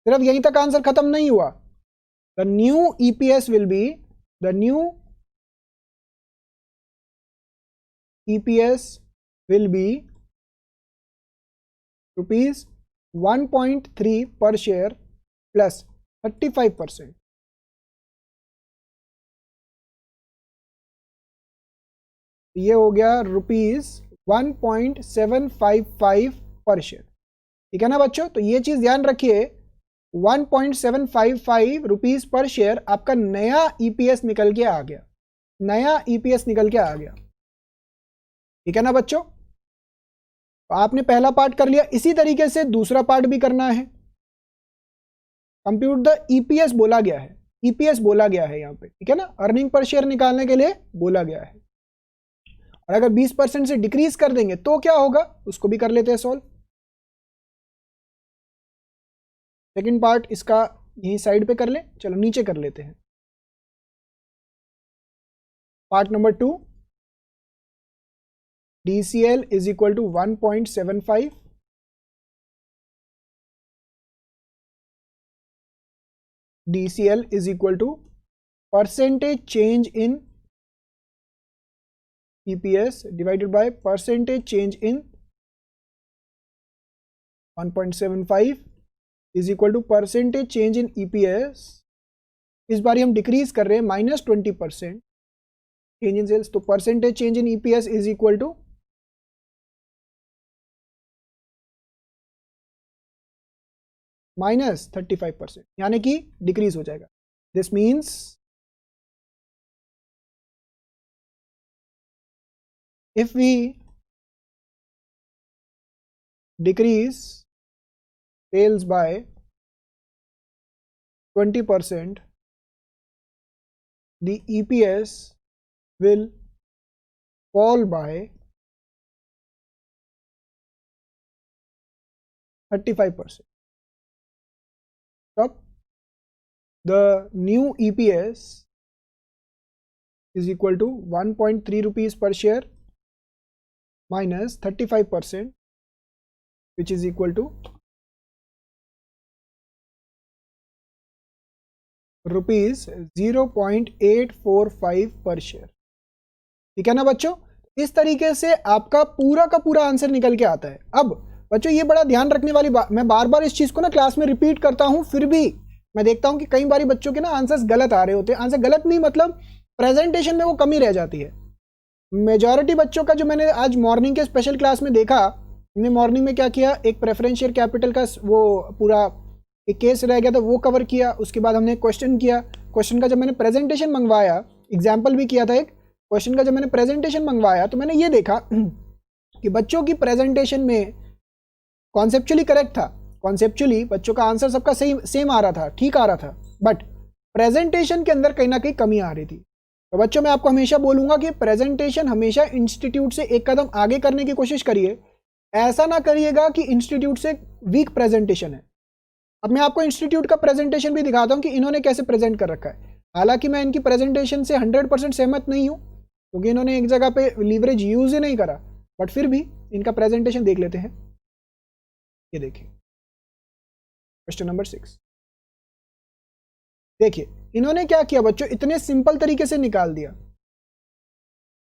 सिर्फ यहीं तक आंसर खत्म नहीं हुआ। The new EPS will be, the new EPS will be rupees 1.3 per share plus 35%। ये हो गया ₹1.755 पर शेयर। ठीक है ना बच्चों? तो ये चीज ध्यान रखिए, 1.755 रुपीज पर शेयर आपका नया EPS निकल के आ गया, नया EPS निकल के आ गया। ठीक है ना बच्चों? तो आपने पहला पार्ट कर लिया, इसी तरीके से दूसरा पार्ट भी करना है। कंप्यूट द EPS बोला गया है, EPS बोला गया है यहाँ पे, ठीक है ना, अर्निंग पर शेयर निकालने के लिए बोला गया है। और अगर 20% से डिक्रीज कर देंगे तो क्या होगा, उसको भी कर लेते हैं सॉल्व। सेकंड पार्ट इसका यही साइड पे कर ले, चलो नीचे कर लेते हैं। Part number 2, DCL is equal to 1.75, DCL is equal to percentage change in EPS divided by percentage change in 1.75 is equal to percentage change in EPS। इस बार हम डिक्रीज कर रहे हैं -20% चेंज इन सेल्स, तो percentage change in EPS is equal to -35%, यानी कि decrease हो जाएगा। This means if we decrease sales by 20%, the EPS will fall by 35%. Stop. The new EPS is equal to 1.3 rupees per share minus 35%, which is equal to rupees 0.845 पर share. ठीक है ना बच्चों? इस तरीके से आपका पूरा का पूरा आंसर निकल के आता है। अब बच्चों ये बड़ा ध्यान रखने वाली बात, मैं बार बार इस चीज को ना क्लास में रिपीट करता हूं, फिर भी मैं देखता हूं कि कई बार बच्चों के ना आंसर्स गलत आ रहे होते हैं। आंसर गलत नहीं, मतलब प्रेजेंटेशन में वो कमी रह जाती है। मेजॉरिटी बच्चों का जो मैंने आज मॉर्निंग के स्पेशल क्लास में देखा, हमने मॉर्निंग में क्या किया, एक प्रेफरेंशियल कैपिटल का वो पूरा एक केस रह गया था, वो कवर किया। उसके बाद हमने क्वेश्चन किया, क्वेश्चन का जब मैंने प्रेजेंटेशन मंगवाया, एग्जाम्पल भी किया था एक क्वेश्चन का, जब मैंने प्रेजेंटेशन मंगवाया तो मैंने ये देखा कि बच्चों की प्रेजेंटेशन में कॉन्सेप्चुअली करेक्ट था, कॉन्सेप्चुअली बच्चों का आंसर सबका सेम आ रहा था, ठीक आ रहा था, बट प्रेजेंटेशन के अंदर कहीं ना कहीं कमी आ रही थी। तो बच्चों मैं आपको हमेशा बोलूंगा कि प्रेजेंटेशन हमेशा इंस्टीट्यूट से एक कदम आगे करने की कोशिश करिए। ऐसा ना करिएगा कि इंस्टीट्यूट से वीक प्रेजेंटेशन है। अब मैं आपको इंस्टीट्यूट का प्रेजेंटेशन भी दिखाता हूं कि इन्होंने कैसे प्रेजेंट कर रखा है। हालांकि मैं इनकी प्रेजेंटेशन से 100% सहमत नहीं हूं, क्योंकि इन्होंने एक जगह पे लीवरेज यूज ही नहीं करा, बट फिर भी इनका प्रेजेंटेशन देख लेते हैं। ये देखिए क्वेश्चन नंबर 6, देखिए इन्होंने क्या किया बच्चों, इतने सिंपल तरीके से निकाल दिया,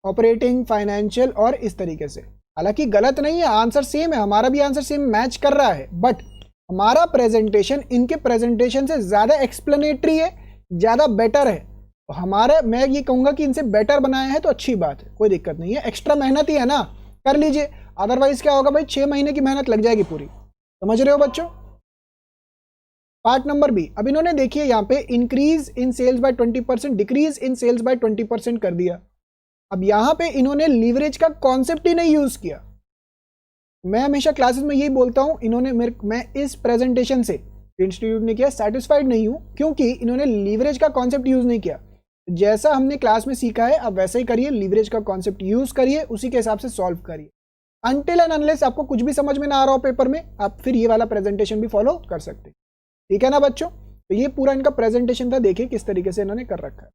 ऑपरेटिंग, फाइनेंशियल और इस तरीके से। हालांकि गलत नहीं है, आंसर सेम है, हमारा भी आंसर सेम मैच कर रहा है, बट हमारा प्रेजेंटेशन इनके प्रेजेंटेशन से ज्यादा एक्सप्लेनेटरी है, ज्यादा बेटर है। तो हमारा, मैं ये कहूंगा कि इनसे बेटर बनाया है तो अच्छी बात है, कोई दिक्कत नहीं है। एक्स्ट्रा मेहनत ही है ना, कर लीजिए, अदरवाइज क्या होगा भाई, 6 महीने की मेहनत लग जाएगी पूरी। समझ रहे हो बच्चों? पार्ट नंबर बी, अब इन्होंने देखिए यहाँ पे increase in sales by 20%, decrease in sales by 20% कर दिया। अब यहाँ पे इन्होंने लीवरेज का कॉन्सेप्ट ही नहीं यूज किया। मैं हमेशा क्लासेस में यही बोलता हूँ, इन्होंने मैं इस प्रेजेंटेशन से इंस्टीट्यूट ने किया सेटिस्फाइड नहीं हूँ, क्योंकि इन्होंने लीवरेज का कॉन्सेप्ट यूज नहीं किया। जैसा हमने क्लास में सीखा है अब वैसा ही करिए, लीवरेज का कॉन्सेप्ट यूज करिए, उसी के हिसाब से सॉल्व करिए। अनटिल एंड अनलेस आपको कुछ भी समझ में ना आ रहा हो पेपर में, आप फिर ये वाला प्रेजेंटेशन भी फॉलो कर सकते हैं। ठीक है ना बच्चों? तो ये पूरा इनका प्रेजेंटेशन था, देखिए किस तरीके से इन्होंने कर रखा है।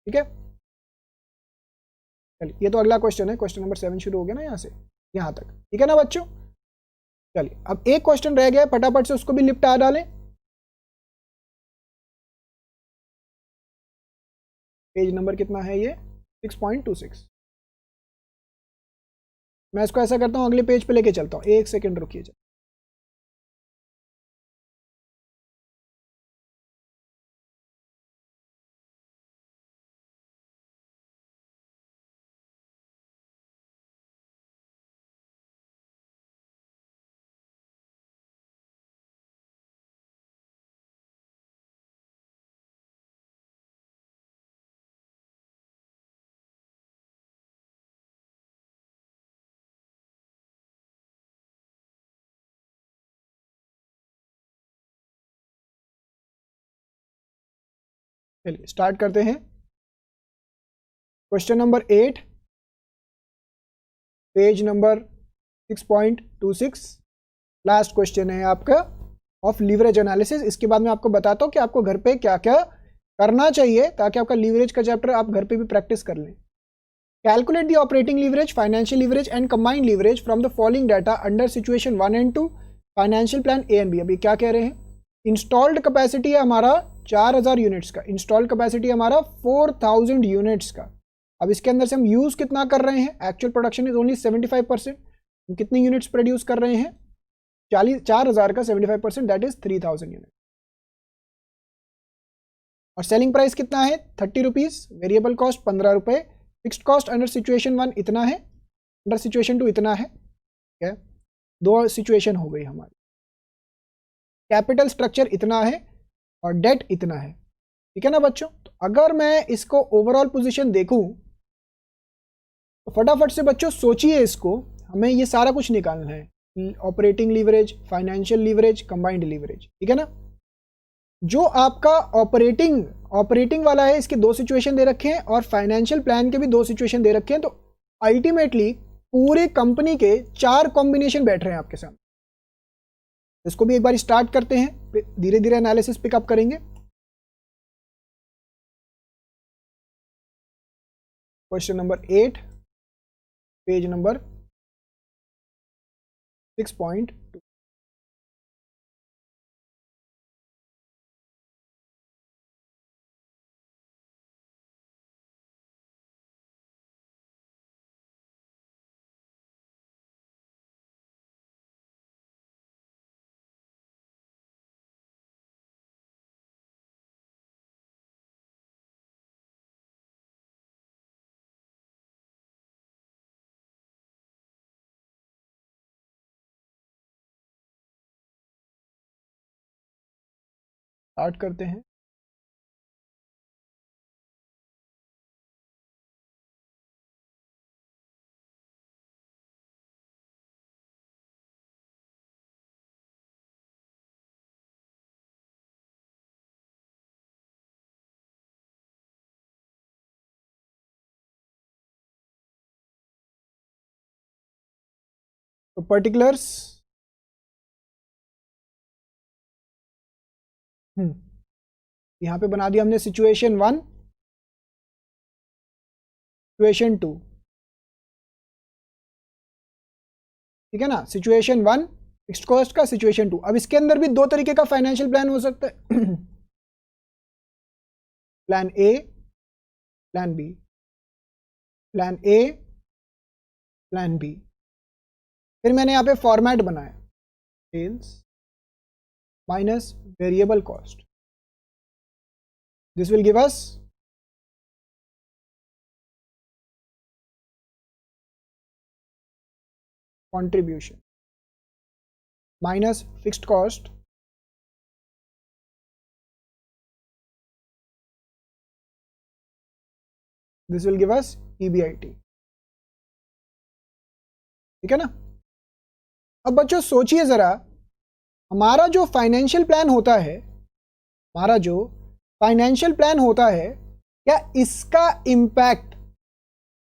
ठीक है, चलिए ये तो अगला क्वेश्चन है, क्वेश्चन नंबर 7 शुरू हो गया ना यहाँ से यहाँ तक, ठीक है ना बच्चों। चलिए अब एक क्वेश्चन रह गया, फटाफट से उसको भी निपटा डालें। पेज नंबर कितना है ये, 6.26। मैं इसको ऐसा करता हूँ, अगले पेज पे लेके चलता हूँ, एक सेकंड रुकिए। चलिए स्टार्ट करते हैं। Question number 8, page number 6.26, last question है आपका ऑफ लीवरेज एनालिसिस। इसके बाद मैं आपको बताता हूँ कि आपको घर पे क्या क्या करना चाहिए ताकि आपका लीवरेज का चैप्टर आप घर पे भी प्रैक्टिस कर लें। Calculate the operating leverage, financial leverage and combined leverage from the following data under situation 1 and 2, financial plan A and B. अभी क्या कह रहे हैं, इंस्टॉल्ड कैपेसिटी है हमारा 4000 यूनिट्स का, इंस्टॉल्ड कैपेसिटी हमारा 4000 यूनिट्स का। अब इसके अंदर से हम यूज कितना कर रहे हैं, एक्चुअल प्रोडक्शन इज ओनली 75%। हम कितनी यूनिट्स प्रोड्यूस कर रहे हैं, 4000 का 75%, दैट इज 3000 यूनिट। और सेलिंग प्राइस कितना है, 30 रुपीज, वेरिएबल कॉस्ट 15 रुपए, फिक्स्ड कॉस्ट अंडर सिचुएशन 1 इतना है, अंडर सिचुएशन 2 इतना है, ठीक है, 2 सिचुएशन हो गई हमारी। कैपिटल स्ट्रक्चर इतना है और डेट इतना है, ठीक है ना बच्चों। तो अगर मैं इसको ओवरऑल पोजीशन देखूं तो फटाफट से बच्चों सोचिए इसको, हमें ये सारा कुछ निकालना है, operating leverage, financial leverage, combined leverage, ठीक है ना। जो आपका ऑपरेटिंग वाला है, इसके 2 सिचुएशन दे रखे हैं और फाइनेंशियल प्लान के भी 2 सिचुएशन दे रखे हैं। तो अल्टीमेटली पूरे कंपनी के 4 कॉम्बिनेशन बैठ रहे हैं आपके सामने। इसको भी एक बार स्टार्ट करते हैं, धीरे धीरे एनालिसिस पिकअप करेंगे। Question number 8, page number 6.2। Start करते हैं। तो पर्टिकुलर्स यहां पे बना दिया हमने सिचुएशन 1, सिचुएशन 2, ठीक है ना। सिचुएशन 1 फिक्स्ड कॉस्ट का, सिचुएशन 2। अब इसके अंदर भी 2 तरीके का फाइनेंशियल प्लान हो सकता है plan A, plan B, plan A, plan B. फिर मैंने यहां पे फॉर्मेट बनाया, sales minus variable cost, this will give us contribution minus fixed cost this will give us EBIT, ठीक है ना। अब बच्चों सोचिए जरा, हमारा जो फाइनेंशियल प्लान होता है, क्या इसका इम्पैक्ट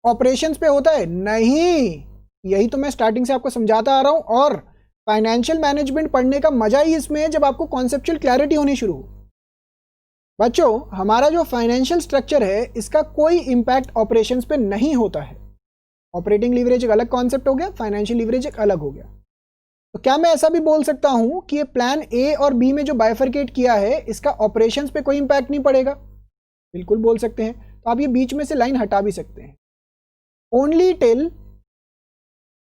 ऑपरेशंस पे होता है? नहीं। यही तो मैं स्टार्टिंग से आपको समझाता आ रहा हूं। और फाइनेंशियल मैनेजमेंट पढ़ने का मजा ही इसमें है जब आपको कॉन्सेप्चुअल क्लैरिटी होनी शुरू हो। बच्चों हमारा जो फाइनेंशियल स्ट्रक्चर है इसका कोई इंपैक्ट ऑपरेशंस पे नहीं होता है। ऑपरेटिंग लीवरेज एक अलग कॉन्सेप्ट हो गया, फाइनेंशियल लीवरेज एक अलग हो गया। तो क्या मैं ऐसा भी बोल सकता हूं कि ये प्लान ए और बी में जो बाइफरकेट किया है इसका ऑपरेशंस पे कोई इंपैक्ट नहीं पड़ेगा? बिल्कुल बोल सकते हैं। तो आप ये बीच में से लाइन हटा भी सकते हैं, ओनली टिल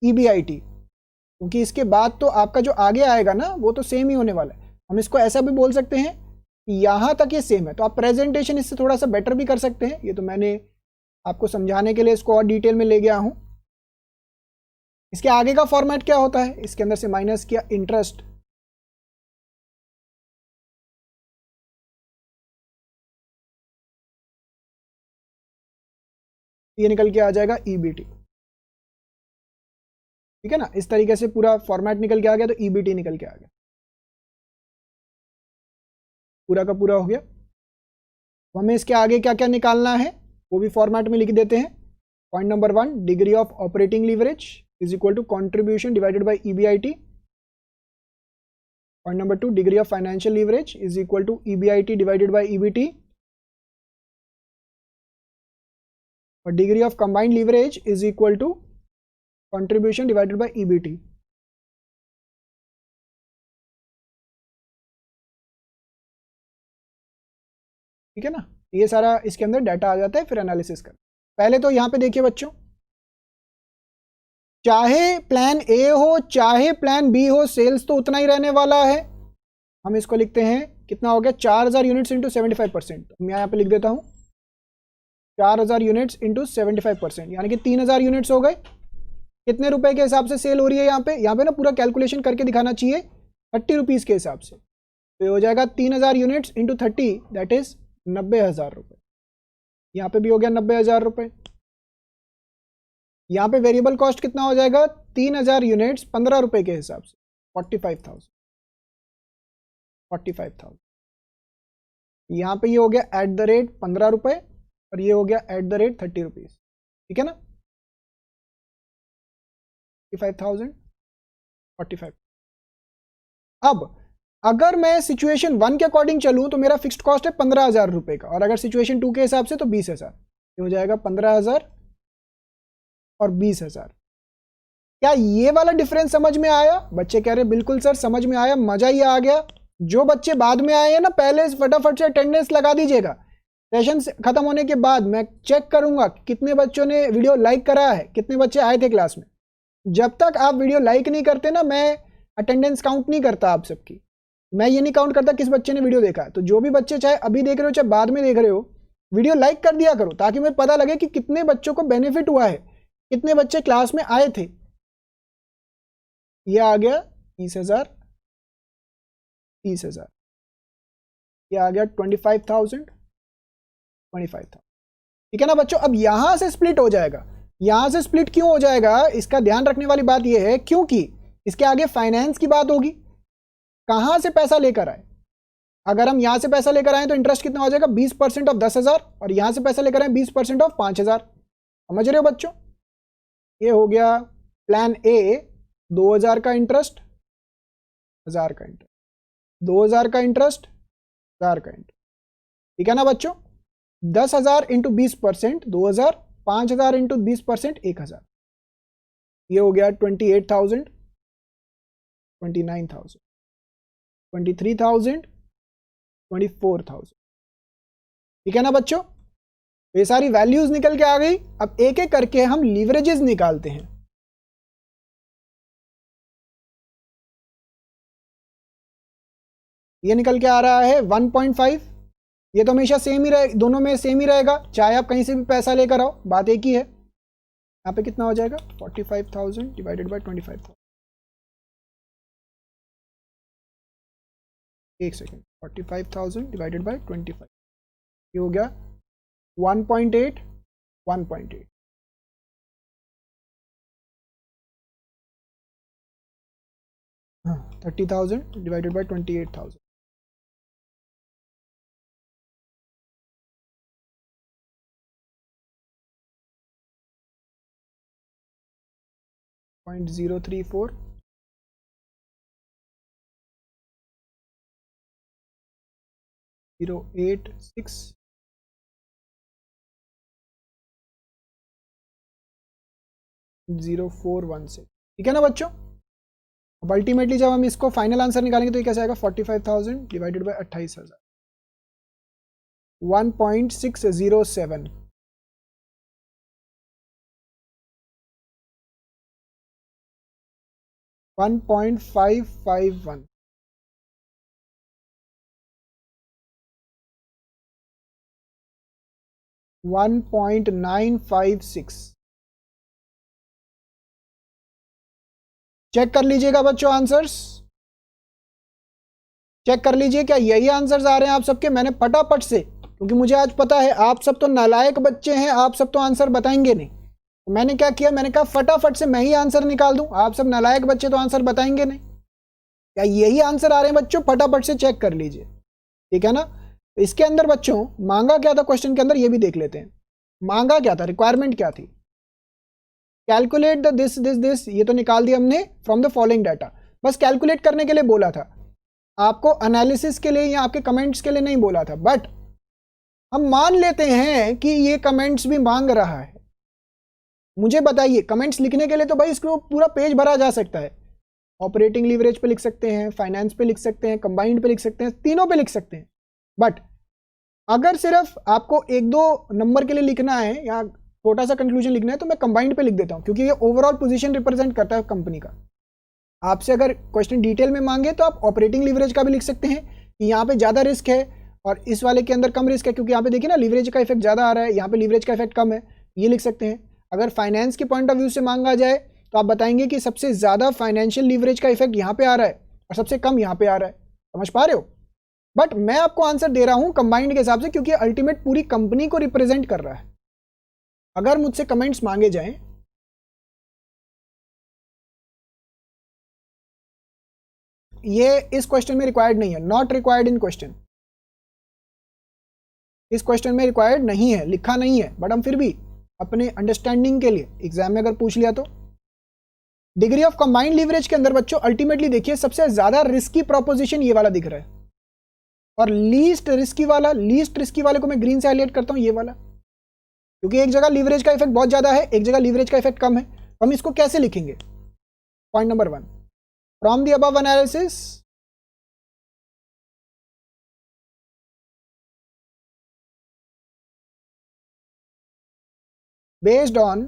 ईबीआईटी, क्योंकि इसके बाद तो आपका जो आगे आएगा ना वो तो सेम ही होने वाला है। हम इसको ऐसा भी बोल सकते हैं कि यहां तक ये सेम है। तो आप प्रेजेंटेशन इससे थोड़ा सा बेटर भी कर सकते हैं। ये तो मैंने आपको समझाने के लिए इसको और डिटेल में ले गया हूं। इसके आगे का फॉर्मेट क्या होता है? इसके अंदर से माइनस किया इंटरेस्ट, ये निकल के आ जाएगा ईबीटी। ठीक है ना, इस तरीके से पूरा फॉर्मेट निकल के आ गया, तो ईबीटी निकल के आ गया, पूरा का पूरा हो गया। तो हमें इसके आगे क्या क्या निकालना है वो भी फॉर्मेट में लिख देते हैं। Point number 1, degree of operating leverage is equal to contribution divided by EBIT. Point number 2, degree of financial leverage is equal to EBIT divided by EBT. और degree of combined leverage is equal to contribution divided by EBT. ठीक है ना, ये सारा इसके अंदर data आ जाता है फिर एनालिसिस कर। पहले तो यहां पे देखिए बच्चों, चाहे प्लान ए हो चाहे प्लान बी हो, सेल्स तो उतना ही रहने वाला है। हम इसको लिखते हैं, कितना हो गया, 4000 यूनिट्स इंटू 75%। मैं यहाँ पे लिख देता हूँ 4000 यूनिट्स इंटू 75%, यानी कि 3000 यूनिट्स हो गए। कितने रुपए के हिसाब से सेल हो रही है यहाँ पे ना पूरा कैलकुलेशन करके दिखाना चाहिए, 30 रुपीज़ के हिसाब से। तो ये हो जाएगा 3000 यूनिट्स इंटू 30, दैट इज 90,000 रुपये। यहाँ पे भी हो गया 90,000 रुपये। यहाँ पे वेरिएबल कॉस्ट कितना हो जाएगा, 3000 यूनिट्स 15 रुपए के हिसाब से 45,000। यहाँ पे ये हो गया एट द रेट 15 रुपए और ये हो गया एट द रेट 30 रुपीज़। ठीक है ना, 45,000 45। अब अगर मैं सिचुएशन 1 के अकॉर्डिंग चलूं तो मेरा फिक्स्ड कॉस्ट है 15,000 रुपए का, और अगर सिचुएशन 2 के हिसाब से तो 20,000। ये हो जाएगा 15,000 और 20,000। क्या ये वाला डिफरेंस समझ में आया? बच्चे कह रहे बिल्कुल सर समझ में आया, मजा ही आ गया। जो बच्चे बाद में आए हैं ना, पहले फटाफट से अटेंडेंस लगा दीजिएगा। सेशन खत्म होने के बाद मैं चेक करूंगा कितने बच्चों ने वीडियो लाइक करा है, कितने बच्चे आए थे क्लास में। जब तक आप वीडियो लाइक नहीं करते ना, मैं अटेंडेंस काउंट नहीं करता आप सबकी। मैं ये नहीं काउंट करता किस बच्चे ने वीडियो देखा है। तो जो भी बच्चे चाहे अभी देख रहे हो चाहे बाद में देख रहे हो, वीडियो लाइक कर दिया करो, ताकि मुझे पता लगे कि कितने बच्चों को बेनिफिट हुआ है, कितने बच्चे क्लास में आए थे। ये आ गया 30,000, 30,000। ये आ गया 25,000, 25,000। ठीक है ना बच्चों, अब यहां से स्प्लिट हो जाएगा। यहां से स्प्लिट क्यों हो जाएगा, इसका ध्यान रखने वाली बात यह है क्योंकि इसके आगे फाइनेंस की बात होगी, कहां से पैसा लेकर आए। अगर हम यहां से पैसा लेकर आए तो इंटरेस्ट कितना हो जाएगा, 20% ऑफ 10,000, और यहां से पैसा लेकर आए 20% ऑफ 5,000। समझ रहे हो बच्चों, ये हो गया प्लान ए, 2,000 का इंटरेस्ट, 1,000 का इंटरेस्ट, 2,000 का इंटरेस्ट, 1,000 का इंटरेस्ट। ठीक है ना बच्चों, 10,000 इंटू 20%, 2,000, 5,000 इंटू 20%, 1,000। ये हो गया 28,000, 29,000, 23,000, 24,000। ठीक है ना बच्चों, ये सारी वैल्यूज निकल के आ गई। अब एक एक करके हम लीवरेजेस निकालते हैं। ये निकल के आ रहा है 1.5। ये तो हमेशा सेम ही रहे, दोनों में सेम ही रहेगा, चाहे आप कहीं से भी पैसा लेकर आओ, बात एक ही है। यहाँ पे कितना हो जाएगा, 45,000 डिवाइडेड बाय 25,000। एक सेकेंड, 45,000 डिवाइडेड बाय 25, ये हो गया 1.8, 1.8। हाँ, 30,000 डिवाइडेड बाय 28,000, 0.034, 086 0416। ठीक है ना बच्चों। अब अल्टीमेटली जब हम इसको फाइनल आंसर निकालेंगे तो ये कैसे आएगा 45,000 divided by 28,000 1.607। One point five five one. One point nine five six. Check कर लीजिएगा बच्चों आंसर्स, चेक कर लीजिए क्या यही आंसर्स आ रहे हैं आप सबके। मैंने फटाफट से, क्योंकि मुझे आज पता है आप सब तो नालायक बच्चे हैं, आप सब तो आंसर बताएंगे नहीं, तो मैंने क्या किया, मैंने कहा फटाफट से मैं ही आंसर निकाल दूं। आप सब नालायक बच्चे तो आंसर बताएंगे नहीं। क्या यही आंसर आ रहे हैं बच्चों? फटाफट से चेक कर लीजिए, ठीक है ना। तो इसके अंदर बच्चों मांगा क्या था क्वेश्चन के अंदर, ये भी देख लेते हैं। मांगा क्या था, रिक्वायरमेंट क्या थी? कैलकुलेट द दिस, ये तो निकाल दिया हमने फ्रॉम द फॉलोइंग डाटा। बस कैलकुलेट करने के लिए बोला था, आपको एनालिसिस के लिए या आपके कमेंट्स के लिए नहीं बोला था। बट हम मान लेते हैं कि ये कमेंट्स भी मांग रहा है। मुझे बताइए, कमेंट्स लिखने के लिए तो भाई इसको पूरा पेज भरा जा सकता है। ऑपरेटिंग लीवरेज पे लिख सकते हैं, फाइनेंस पे लिख सकते हैं, कंबाइंड पे लिख सकते हैं, तीनों पे लिख सकते हैं। बट अगर सिर्फ आपको एक दो नंबर के लिए लिखना है या छोटा सा कंक्लूजन लिखना है तो मैं कंबाइंड पे लिख देता हूं, क्योंकि ये ओवरऑल पोजीशन रिप्रेजेंट करता है कंपनी का। आपसे अगर क्वेश्चन डिटेल में मांगे तो आप ऑपरेटिंग लीवरेज का भी लिख सकते हैं कि यहाँ पे ज़्यादा रिस्क है और इस वाले के अंदर कम रिस्क है, क्योंकि यहाँ पे देखिए ना लीवरेज का इफेक्ट ज़्यादा आ रहा है, यहाँ पे लीवरेज का इफेक्ट कम है, ये लिख सकते हैं। अगर फाइनेंस के पॉइंट ऑफ व्यू से मांगा जाए तो आप बताएंगे कि सबसे ज़्यादा फाइनेंशियल लीवरेज का इफेक्ट यहाँ पे आ रहा है और सबसे कम यहाँ पे आ रहा है। समझ पा रहे हो? बट मैं आपको आंसर दे रहा हूँ कंबाइंड के हिसाब से, क्योंकि अल्टीमेट पूरी कंपनी को रिप्रेजेंट कर रहा है। अगर मुझसे कमेंट्स मांगे जाएं, ये इस क्वेश्चन में रिक्वायर्ड नहीं है, नॉट रिक्वायर्ड इन क्वेश्चन, इस क्वेश्चन में रिक्वायर्ड नहीं है, लिखा नहीं है। बट हम फिर भी अपने अंडरस्टैंडिंग के लिए एग्जाम में अगर पूछ लिया तो। डिग्री ऑफ कंबाइंड लीवरेज के अंदर बच्चों अल्टीमेटली देखिए सबसे ज्यादा रिस्की प्रोपोजिशन ये वाला दिख रहा है, और लीस्ट रिस्की वाले को मैं ग्रीन से हाईलाइट करता हूं, ये वाला, क्योंकि एक जगह लीवरेज का इफेक्ट बहुत ज्यादा है, एक जगह लीवरेज का इफेक्ट कम है। तो हम इसको कैसे लिखेंगे? Point number 1, from the above analysis based on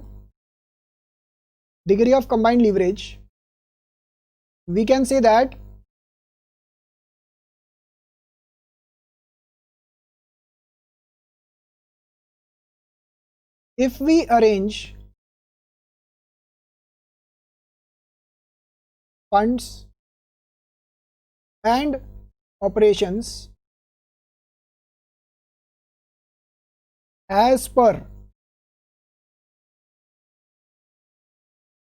degree of combined leverage, we can say that if we arrange funds and operations as per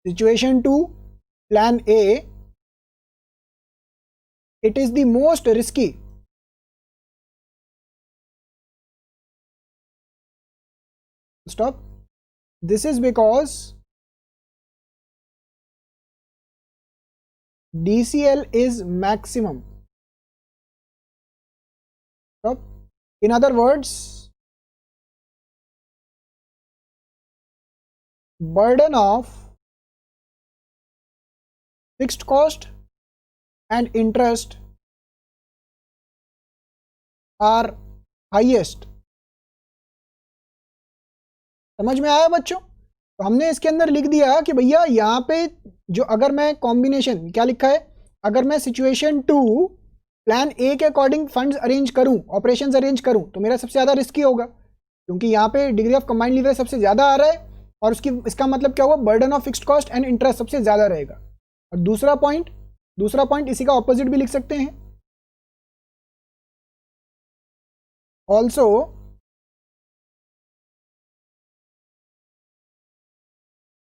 situation 2 plan A, it is the most risky. Stop. This is because DCL is maximum. Stop. In other words, burden of fixed cost and interest are highest. समझ में आया बच्चों? तो हमने इसके अंदर लिख दिया कि भैया यहाँ पे जो, अगर मैं कॉम्बिनेशन क्या लिखा है, अगर मैं सिचुएशन 2 प्लान ए के अकॉर्डिंग फंड्स अरेंज करूं, ऑपरेशंस अरेंज करूं, तो मेरा सबसे ज़्यादा रिस्की होगा, क्योंकि यहाँ पे डिग्री ऑफ कंबाइंड लीवरेज सबसे ज़्यादा आ रहा है, और इसका मतलब क्या हुआ, burden of fixed cost and interest सबसे ज़्यादा रहेगा। और दूसरा पॉइंट इसी का ऑपोजिट भी लिख सकते हैं, also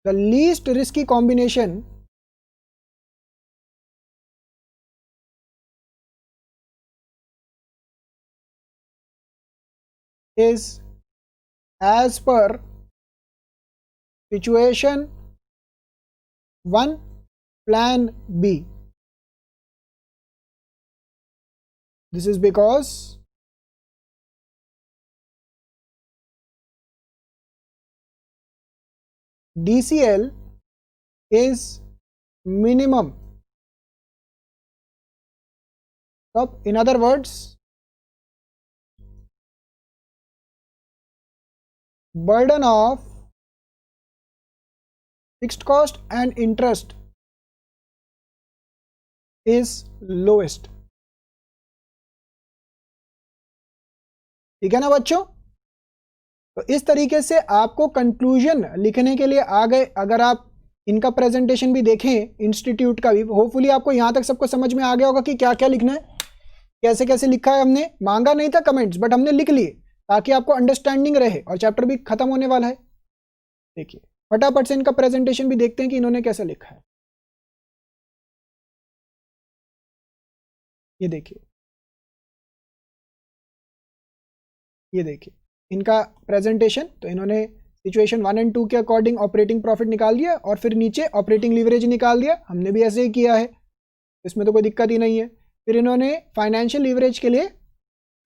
the least risky combination is as per situation 1 plan B. This is because DCL is minimum. In other words, burden of fixed cost and interest is lowest. ठीक है ना बच्चों? तो इस तरीके से आपको कंक्लूजन लिखने के लिए आ गए। अगर आप इनका प्रेजेंटेशन भी देखें इंस्टीट्यूट का भी, होपफुली आपको यहां तक सबको समझ में आ गया होगा कि क्या क्या लिखना है, कैसे कैसे लिखा है। हमने मांगा नहीं था कमेंट्स, बट हमने लिख लिए ताकि आपको अंडरस्टैंडिंग रहे, और चैप्टर भी खत्म होने वाला है। देखिए फटाफट से इनका प्रेजेंटेशन भी देखते हैं कि इन्होंने कैसा लिखा है। ये देखिए, ये देखिए इनका प्रेजेंटेशन। तो इन्होंने सिचुएशन 1 और 2 के अकॉर्डिंग ऑपरेटिंग प्रॉफिट निकाल दिया और फिर नीचे ऑपरेटिंग लीवरेज निकाल दिया। हमने भी ऐसे ही किया है, इसमें तो कोई दिक्कत ही नहीं है। फिर इन्होंने फाइनेंशियल लीवरेज के लिए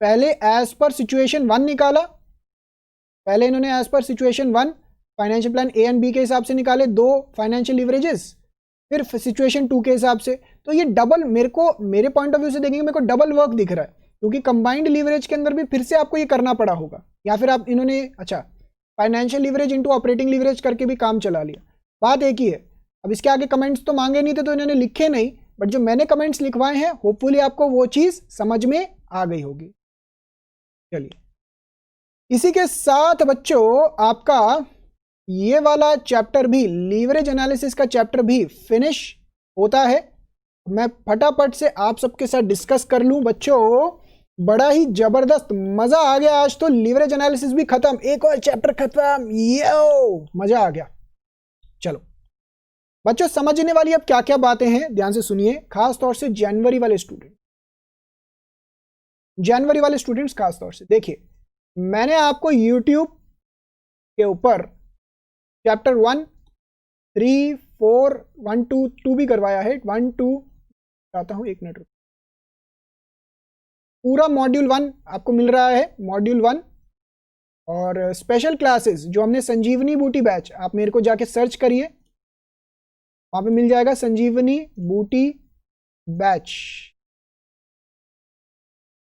पहले एज पर सिचुएशन 1 निकाला। पहले इन्होंने as per situation 1 financial plan A and B के हिसाब से निकाले 2 फाइनेंशियल लीवरेजेस, फिर सिचुएशन 2 के हिसाब से। तो ये डबल, मेरे पॉइंट ऑफ व्यू से देखेंगे मेरे को डबल वर्क दिख रहा है, क्योंकि कंबाइंड लीवरेज के अंदर भी फिर से आपको ये करना पड़ा होगा, या फिर आप इन्होंने अच्छा financial leverage into operating leverage करके भी काम चला लिया। बात एक ही है। अब इसके आगे कमेंट्स तो मांगे नहीं थे तो इन्होंने लिखे नहीं, बट जो मैंने कमेंट्स लिखवाए हैं होपफुली आपको वो चीज समझ में आ गई होगी। चलिए इसी के साथ बच्चों आपका ये वाला चैप्टर भी, लीवरेज एनालिसिस का चैप्टर भी फिनिश होता है। मैं फटाफट से आप सबके साथ डिस्कस कर लूं बच्चों। बड़ा ही जबरदस्त मजा आ गया आज तो। लीवरेज एनालिसिस भी खत्म, एक और चैप्टर खत्म, यो मजा आ गया। चलो बच्चों समझने वाली अब क्या क्या बातें हैं ध्यान से सुनिए, खास तौर से जनवरी वाले स्टूडेंट्स खास तौर से देखिए। मैंने आपको YouTube के ऊपर चैप्टर 1, 3, 4, 1, 2 भी करवाया है। 1, 2 चाहता हूं, एक मिनट रुक। पूरा मॉड्यूल 1 आपको मिल रहा है, मॉड्यूल 1। और स्पेशल क्लासेस जो हमने संजीवनी बूटी बैच, आप मेरे को जाके सर्च करिए, वहां पे मिल जाएगा संजीवनी बूटी बैच।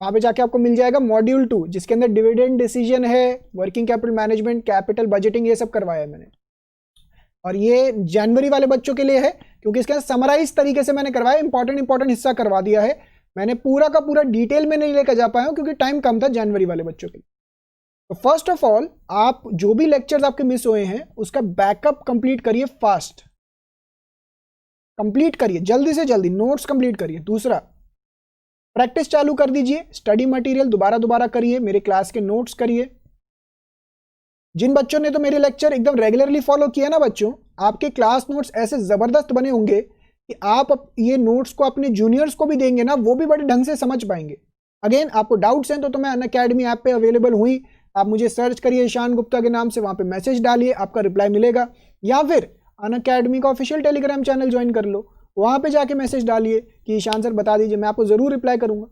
वहां पे जाके आपको मिल जाएगा मॉड्यूल 2, जिसके अंदर डिविडेंड डिसीजन है, working capital management, capital budgeting, ये सब करवाया है मैंने। और ये जनवरी वाले बच्चों के लिए है, क्योंकि इसके अंदर समराइज तरीके से मैंने करवाया, इंपॉर्टेंट हिस्सा करवा दिया है मैंने। पूरा का पूरा डिटेल में नहीं लेकर जा पाया हूं क्योंकि टाइम कम था जनवरी वाले बच्चों के लिए। तो फर्स्ट ऑफ ऑल आप जो भी लेक्चर्स आपके मिस हुए हैं उसका बैकअप कंप्लीट करिए, फास्ट कंप्लीट करिए, जल्दी से जल्दी नोट्स कंप्लीट करिए। दूसरा, प्रैक्टिस चालू कर दीजिए, स्टडी मटेरियल दोबारा करिए, मेरे क्लास के नोट्स करिए। जिन बच्चों ने तो मेरे लेक्चर एकदम रेगुलरली फॉलो किया ना बच्चों, आपके क्लास नोट्स ऐसे जबरदस्त बने होंगे कि आप ये नोट्स को अपने जूनियर्स को भी देंगे ना, वो भी बड़े ढंग से समझ पाएंगे। अगेन आपको डाउट्स हैं तो मैं अनअकैडमी ऐप पे अवेलेबल हुई, आप मुझे सर्च करिए ईशान गुप्ता के नाम से, वहां पे मैसेज डालिए, आपका रिप्लाई मिलेगा। या फिर अनअकैडमी का ऑफिशियल टेलीग्राम चैनल ज्वाइन कर लो, वहां पे जाके मैसेज डालिए कि ईशान सर बता दीजिए, मैं आपको जरूर रिप्लाई करूंगा।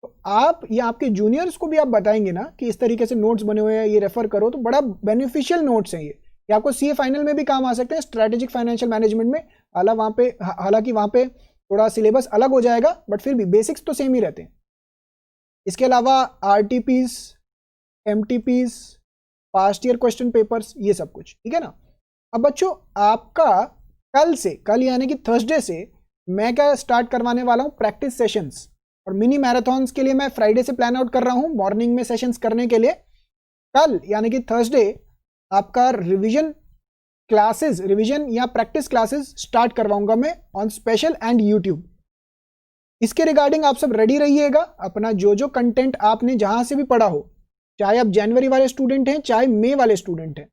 तो आप या आपके जूनियर्स को भी आप बताएंगे ना कि इस तरीके से नोट्स बने हुए हैं, ये रेफर करो, तो बड़ा बेनिफिशियल नोट्स हैं ये आपको सीए फाइनल में भी काम आ सकते हैं, स्ट्रेटेजिक फाइनेंशियल मैनेजमेंट में। हालांकि वहां पे थोड़ा सिलेबस अलग हो जाएगा, बट फिर भी बेसिक्स तो सेम ही रहते हैं। इसके अलावा RTPs, MTPs, past year question papers, ये सब कुछ, ठीक है ना। अब बच्चों आपका कल यानी कि थर्सडे से मैं क्या स्टार्ट करवाने वाला हूं, प्रैक्टिस सेशंस और मिनी मैराथन्स के लिए मैं फ्राइडे से प्लान आउट कर रहा हूं मॉर्निंग में सेशंस करने के लिए। कल यानी कि थर्सडे आपका रिवीजन या प्रैक्टिस क्लासेस स्टार्ट करवाऊंगा मैं ऑन स्पेशल एंड यूट्यूब। इसके रिगार्डिंग आप सब रेडी रहिएगा। अपना जो कंटेंट आपने जहां से भी पढ़ा हो, चाहे आप जनवरी वाले स्टूडेंट हैं चाहे मई वाले स्टूडेंट हैं,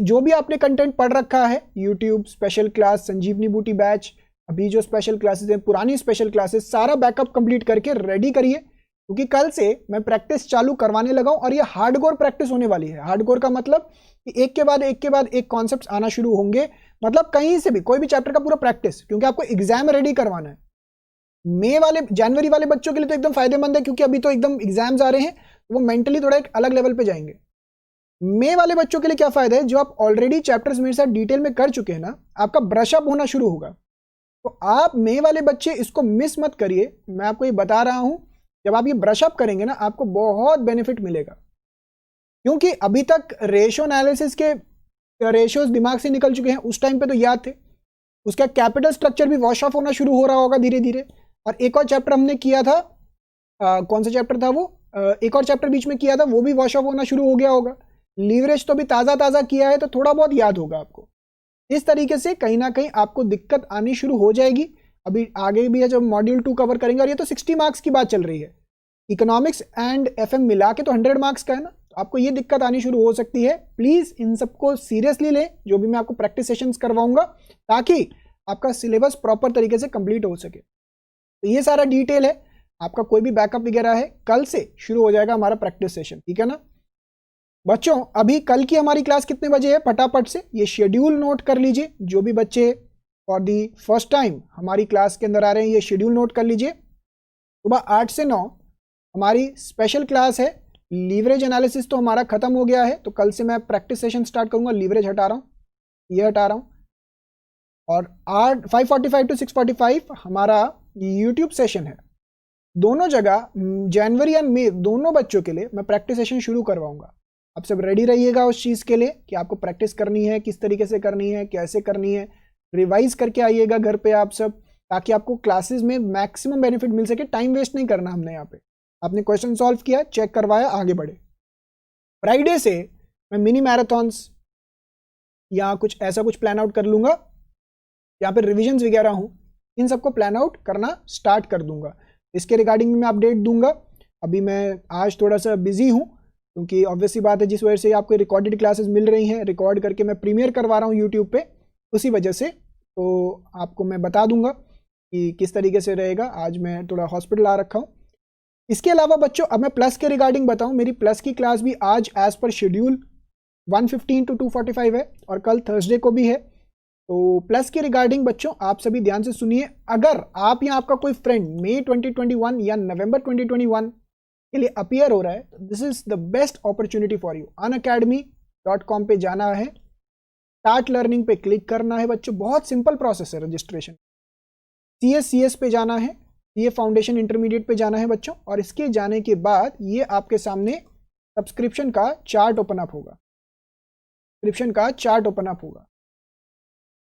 जो भी आपने कंटेंट पढ़ रखा है, यूट्यूब, स्पेशल क्लास, संजीवनी बूटी बैच, अभी जो स्पेशल क्लासेस हैं, पुरानी स्पेशल क्लासेस, सारा बैकअप कंप्लीट करके रेडी करिए, क्योंकि कल से मैं प्रैक्टिस चालू करवाने लगा हूं। और ये हार्डकोर प्रैक्टिस होने वाली है। हार्डकोर का मतलब कि एक के बाद एक कॉन्सेप्ट आना शुरू होंगे, मतलब कहीं से भी कोई भी चैप्टर का पूरा प्रैक्टिस, क्योंकि आपको एग्जाम रेडी करवाना है। जनवरी वाले बच्चों के लिए तो एकदम फायदेमंद है, क्योंकि अभी तो एकदम एग्जाम्स आ रहे हैं, वो मेंटली थोड़ा एक अलग लेवल पे जाएंगे। मई वाले बच्चों के लिए क्या फायदा है, जो आप ऑलरेडी चैप्टर्स मेरे साथ डिटेल में कर चुके हैं ना, आपका ब्रशअप होना शुरू होगा। तो आप मई वाले बच्चे इसको मिस मत करिए, मैं आपको ये बता रहा हूं, जब आप ये ब्रशअप करेंगे ना आपको बहुत बेनिफिट मिलेगा। क्योंकि अभी तक रेशियो एनालिसिस के रेशियोज दिमाग से निकल चुके हैं, उस टाइम पे तो याद थे, उसका कैपिटल स्ट्रक्चर भी वॉश ऑफ होना शुरू हो रहा होगा धीरे धीरे। और एक और चैप्टर हमने किया था, कौन सा चैप्टर था वो, एक और चैप्टर बीच में किया था, वो भी वॉश ऑफ होना शुरू हो गया होगा। लीवरेज तो भी ताज़ा ताज़ा किया है तो थोड़ा बहुत याद होगा आपको। इस तरीके से कहीं ना कहीं आपको दिक्कत आनी शुरू हो जाएगी। अभी आगे भी है जब मॉड्यूल 2 कवर करेंगे, और ये तो 60 मार्क्स की बात चल रही है, इकोनॉमिक्स एंड एफएम मिला के तो 100 मार्क्स का है ना, तो आपको ये दिक्कत आनी शुरू हो सकती है। प्लीज़ इन सबको सीरियसली लें, जो भी मैं आपको प्रैक्टिस सेशंस करवाऊंगा, ताकि आपका सिलेबस प्रॉपर तरीके से कंप्लीट हो सके। तो ये सारा डिटेल है, आपका कोई भी बैकअप वगैरह है, कल से शुरू हो जाएगा हमारा प्रैक्टिस सेशन, ठीक है ना बच्चों। अभी कल की हमारी क्लास कितने बजे है, फटाफट से ये शेड्यूल नोट कर लीजिए। जो भी बच्चे फॉर दी फर्स्ट टाइम हमारी क्लास के अंदर आ रहे हैं, ये शेड्यूल नोट कर लीजिए। सुबह 8 से 9 हमारी स्पेशल क्लास है। लीवरेज एनालिसिस तो हमारा खत्म हो गया है, तो कल से मैं प्रैक्टिस सेशन स्टार्ट करूंगा। लीवरेज हटा रहा हूँ, ये हटा रहा हूँ। और 5:45 to 6:45 हमारा यूट्यूब सेशन है। दोनों जगह जनवरी एंड मई दोनों बच्चों के लिए मैं प्रैक्टिस सेशन शुरू करवाऊंगा। आप सब रेडी रहिएगा उस चीज़ के लिए कि आपको प्रैक्टिस करनी है, किस तरीके से करनी है, कैसे करनी है। रिवाइज करके आइएगा घर पे आप सब, ताकि आपको क्लासेस में मैक्सिमम बेनिफिट मिल सके। टाइम वेस्ट नहीं करना हमने यहाँ पे। आपने क्वेश्चन सॉल्व किया, चेक करवाया, आगे बढ़े। फ्राइडे से मैं मिनी मैराथन्स या कुछ ऐसा कुछ प्लान आउट कर लूँगा, यहाँ पे रिविजन्स वगैरह हूँ, इन सबको प्लान आउट करना स्टार्ट कर दूंगा। इसके रिगार्डिंग मैं अपडेट दूंगा। अभी मैं आज थोड़ा सा बिजी हूँ, क्योंकि ऑब्वियसली बात है, जिस वजह से आपको रिकॉर्डेड क्लासेस मिल रही हैं, रिकॉर्ड करके मैं प्रीमियर करवा रहा हूँ यूट्यूब पे, उसी वजह से। तो आपको मैं बता दूंगा कि किस तरीके से रहेगा। आज मैं थोड़ा हॉस्पिटल आ रखा हूँ। इसके अलावा बच्चों, अब मैं प्लस के रिगार्डिंग बताऊँ, मेरी प्लस की क्लास भी आज एज पर शेड्यूल 1:15 to 2:45 है, और कल थर्सडे को भी है। तो प्लस के रिगार्डिंग बच्चों आप सभी ध्यान से सुनिए। अगर आप या आपका कोई फ्रेंड मई 2021 या नवंबर 2021 के लिए अपीयर हो रहा है, तो this is the best opportunity for you. unacademy.com पे जाना है, स्टार्ट लर्निंग पे क्लिक करना है बच्चों। बहुत सिंपल प्रोसेस है रजिस्ट्रेशन। CS पे जाना है, CA फाउंडेशन इंटरमीडिएट पे जाना है बच्चों, और इसके जाने के बाद ये आपके सामने सब्सक्रिप्शन का चार्ट ओपन अप होगा। सब्सक्रिप्शन का चार्ट ओपन अप होगा।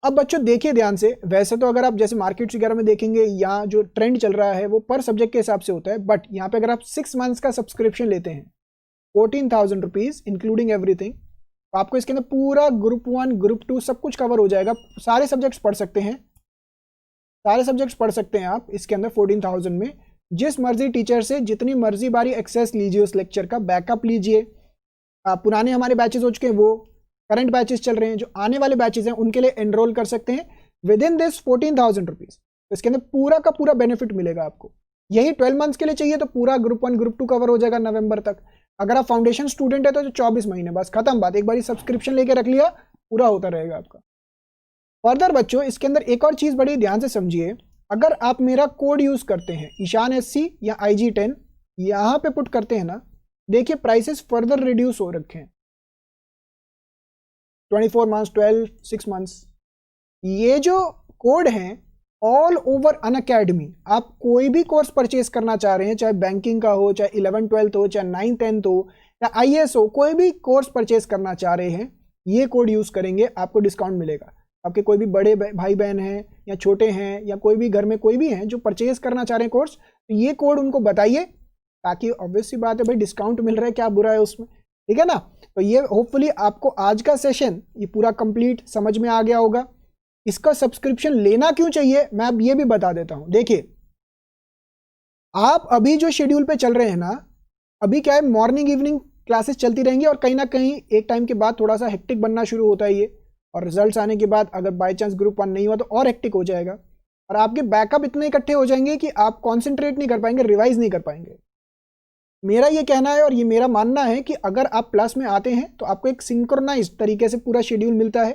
अब बच्चों देखिए ध्यान से, वैसे तो अगर आप जैसे मार्केट्स वगैरह में देखेंगे, यहाँ जो ट्रेंड चल रहा है वो पर सब्जेक्ट के हिसाब से होता है, बट यहाँ पे अगर आप 6 मंथ्स का सब्सक्रिप्शन लेते हैं 14,000 रुपीज़ इंक्लूडिंग एवरीथिंग, तो आपको इसके अंदर पूरा ग्रुप 1 ग्रुप 2 सब कुछ कवर हो जाएगा। सारे सब्जेक्ट्स पढ़ सकते हैं, सारे सब्जेक्ट्स पढ़ सकते हैं आप इसके अंदर 14,000 में। जिस मर्जी टीचर से जितनी मर्जी बारी एक्सेस लीजिए, उस लेक्चर का बैकअप लीजिए। पुराने हमारे बैचेस हो चुके हैं, वो करंट बैचेस चल रहे हैं, जो आने वाले बैचेस हैं उनके लिए एनरोल कर सकते हैं विद इन दिस 14,000 रुपीज़। तो इसके अंदर पूरा का पूरा बेनिफिट मिलेगा आपको। यही 12 मंथ्स के लिए चाहिए तो पूरा ग्रुप 1 ग्रुप 2 कवर हो जाएगा नवंबर तक। अगर आप फाउंडेशन स्टूडेंट है तो 24 महीने, बस खत्म बात। एक बार सब्सक्रिप्शन लेके रख लिया, पूरा होता रहेगा आपका। फर्दर बच्चों इसके अंदर एक और चीज़ बड़ी ध्यान से समझिए। अगर आप मेरा कोड यूज़ करते हैं ईशान SC या IG10, यहाँ पे पुट करते हैं ना, देखिए प्राइसेस फर्दर रिड्यूस हो रखे हैं। 24 मंथ्स, 12, 6 मंथ्स, ये जो कोड हैं ऑल ओवर अनअकैडमी। आप कोई भी कोर्स परचेज करना चाह रहे हैं, चाहे बैंकिंग का हो, चाहे 11th 12th हो, चाहे 9th 10th हो, या IAS हो, कोई भी कोर्स परचेज करना चाह रहे हैं, ये कोड यूज़ करेंगे आपको डिस्काउंट मिलेगा। आपके कोई भी बड़े भाई बहन हैं या छोटे हैं, या कोई भी घर में कोई भी हैं जो परचेज करना चाह रहे हैं कोर्स, तो ये कोड उनको बताइए, ताकि ऑब्वियसली बात है भाई, डिस्काउंट मिल रहा है, क्या बुरा है उसमें, ठीक है ना। तो ये होपफुली आपको आज का सेशन ये पूरा कंप्लीट समझ में आ गया होगा। इसका सब्सक्रिप्शन लेना क्यों चाहिए मैं अब ये भी बता देता हूं। देखिए आप अभी जो शेड्यूल पे चल रहे हैं ना, अभी क्या है, मॉर्निंग इवनिंग क्लासेस चलती रहेंगी, और कहीं ना कहीं एक टाइम के बाद थोड़ा सा हेक्टिक बनना शुरू होता है ये, और रिजल्ट्स आने के बाद अगर बाय चांस ग्रुप 1 नहीं हुआ तो और हेक्टिक हो जाएगा, और आपके बैकअप इतने इकट्ठे हो जाएंगे कि आप कॉन्सेंट्रेट नहीं कर पाएंगे, रिवाइज नहीं कर पाएंगे। मेरा ये कहना है और ये मेरा मानना है कि अगर आप प्लस में आते हैं तो आपको एक सिंक्रोनाइज तरीके से पूरा शेड्यूल मिलता है,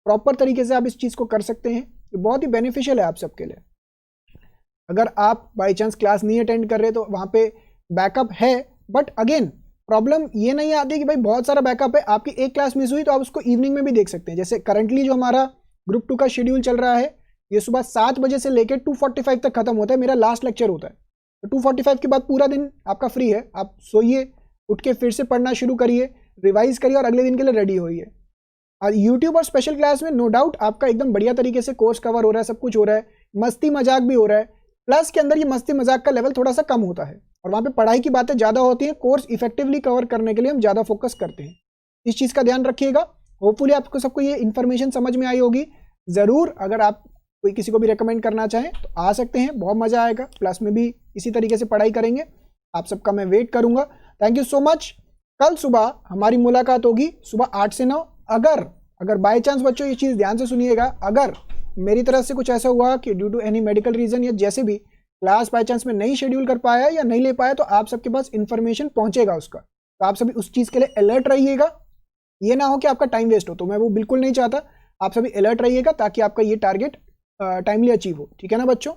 प्रॉपर तरीके से आप इस चीज़ को कर सकते हैं। ये बहुत ही बेनिफिशियल है आप सबके लिए। अगर आप बाई चांस क्लास नहीं अटेंड कर रहे तो वहाँ पे बैकअप है, बट अगेन प्रॉब्लम ये नहीं आती कि भाई बहुत सारा बैकअप है, आपकी एक क्लास मिस हुई तो आप उसको इवनिंग में भी देख सकते हैं। जैसे करंटली जो हमारा ग्रुप 2 का शेड्यूल चल रहा है, ये सुबह 7 बजे से लेकर 2:45 तक खत्म होता है, मेरा लास्ट लेक्चर होता है। तो 2:45 के बाद पूरा दिन आपका फ्री है, आप सोइए, उठ के फिर से पढ़ना शुरू करिए, रिवाइज करिए और अगले दिन के लिए रेडी होइए। और यूट्यूब और स्पेशल क्लास में नो डाउट आपका एकदम बढ़िया तरीके से कोर्स कवर हो रहा है, सब कुछ हो रहा है, मस्ती मजाक भी हो रहा है। प्लस के अंदर ये मस्ती मजाक का लेवल थोड़ा सा कम होता है और वहाँ पे पढ़ाई की बातें ज़्यादा होती हैं। कोर्स इफेक्टिवली कवर करने के लिए हम ज़्यादा फोकस करते हैं, इस चीज़ का ध्यान रखिएगा। होपफुली आपको सबको ये इन्फॉर्मेशन समझ में आई होगी। ज़रूर अगर आप कोई किसी को भी रेकमेंड करना चाहें तो आ सकते हैं, बहुत मज़ा आएगा। क्लास में भी इसी तरीके से पढ़ाई करेंगे, आप सबका मैं वेट करूँगा। Thank you so much. कल सुबह हमारी मुलाकात होगी सुबह 8 से 9। अगर बाय चांस बच्चों ये चीज़ ध्यान से सुनिएगा, अगर मेरी तरफ से कुछ ऐसा हुआ कि due to any medical reason या जैसे भी क्लास बाय चांस में नहीं शेड्यूल कर पाया या नहीं ले पाया, तो आप सबके पास इन्फॉर्मेशन पहुंचेगा उसका, तो आप सभी उस चीज़ के लिए अलर्ट रहिएगा। ये ना हो कि आपका टाइम वेस्ट हो, तो मैं वो बिल्कुल नहीं चाहता। आप सभी अलर्ट रहिएगा ताकि आपका ये टारगेट टाइमली अचीव हो, ठीक है ना बच्चों।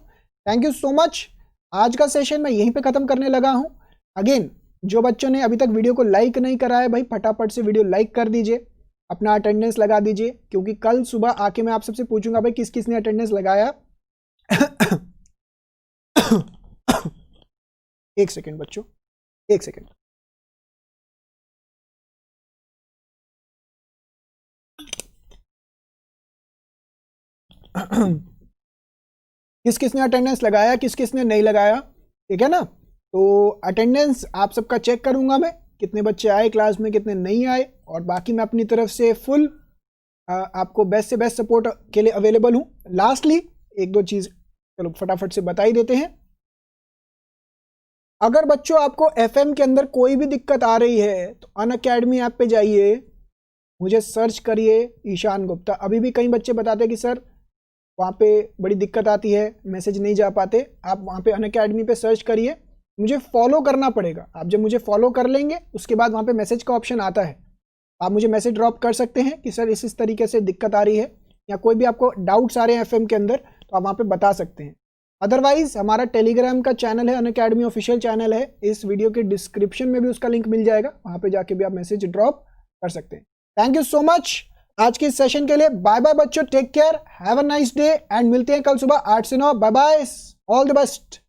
Thank you so much. आज का सेशन मैं यहीं पे ख़त्म करने लगा हूँ। अगेन जो बच्चों ने अभी तक वीडियो को लाइक नहीं करा है, भाई फटाफट से वीडियो लाइक कर दीजिए, अपना अटेंडेंस लगा दीजिए, क्योंकि कल सुबह आके मैं आप सबसे पूछूंगा भाई किस किस ने अटेंडेंस लगाया। एक सेकेंड बच्चों, एक सेकेंड। किस किस ने अटेंडेंस लगाया, किस किस ने नहीं लगाया, ठीक है ना। तो अटेंडेंस आप सबका चेक करूंगा मैं, कितने बच्चे आए क्लास में, कितने नहीं आए, और बाकी मैं अपनी तरफ से फुल आपको बेस्ट से बेस्ट सपोर्ट के लिए अवेलेबल हूं। लास्टली एक दो चीज़ चलो फटाफट से बता ही देते हैं। अगर बच्चों आपको एफएम के अंदर कोई भी दिक्कत आ रही है तो अनअकैडमी ऐप पे जाइए, मुझे सर्च करिए ईशान गुप्ता। अभी भी कई बच्चे बताते हैं कि सर वहाँ पे बड़ी दिक्कत आती है, मैसेज नहीं जा पाते। आप वहाँ पे अनअकैडमी पे सर्च करिए, मुझे फॉलो करना पड़ेगा। आप जब मुझे फॉलो कर लेंगे उसके बाद वहाँ पे मैसेज का ऑप्शन आता है, आप मुझे मैसेज ड्रॉप कर सकते हैं कि सर इस तरीके से दिक्कत आ रही है, या कोई भी आपको डाउट्स आ रहे हैं एफएम के अंदर, तो आप वहाँ पे बता सकते हैं। अदरवाइज हमारा टेलीग्राम का चैनल है, अनअकैडमी ऑफिशियल चैनल है, इस वीडियो के डिस्क्रिप्शन में भी उसका लिंक मिल जाएगा, वहाँ पे जाके भी आप मैसेज ड्रॉप कर सकते हैं। थैंक यू सो मच आज के इस सेशन के लिए। बाय बाय बच्चों, take care, have a nice day, and मिलते हैं कल सुबह 8 से 9। Bye bye, all the best.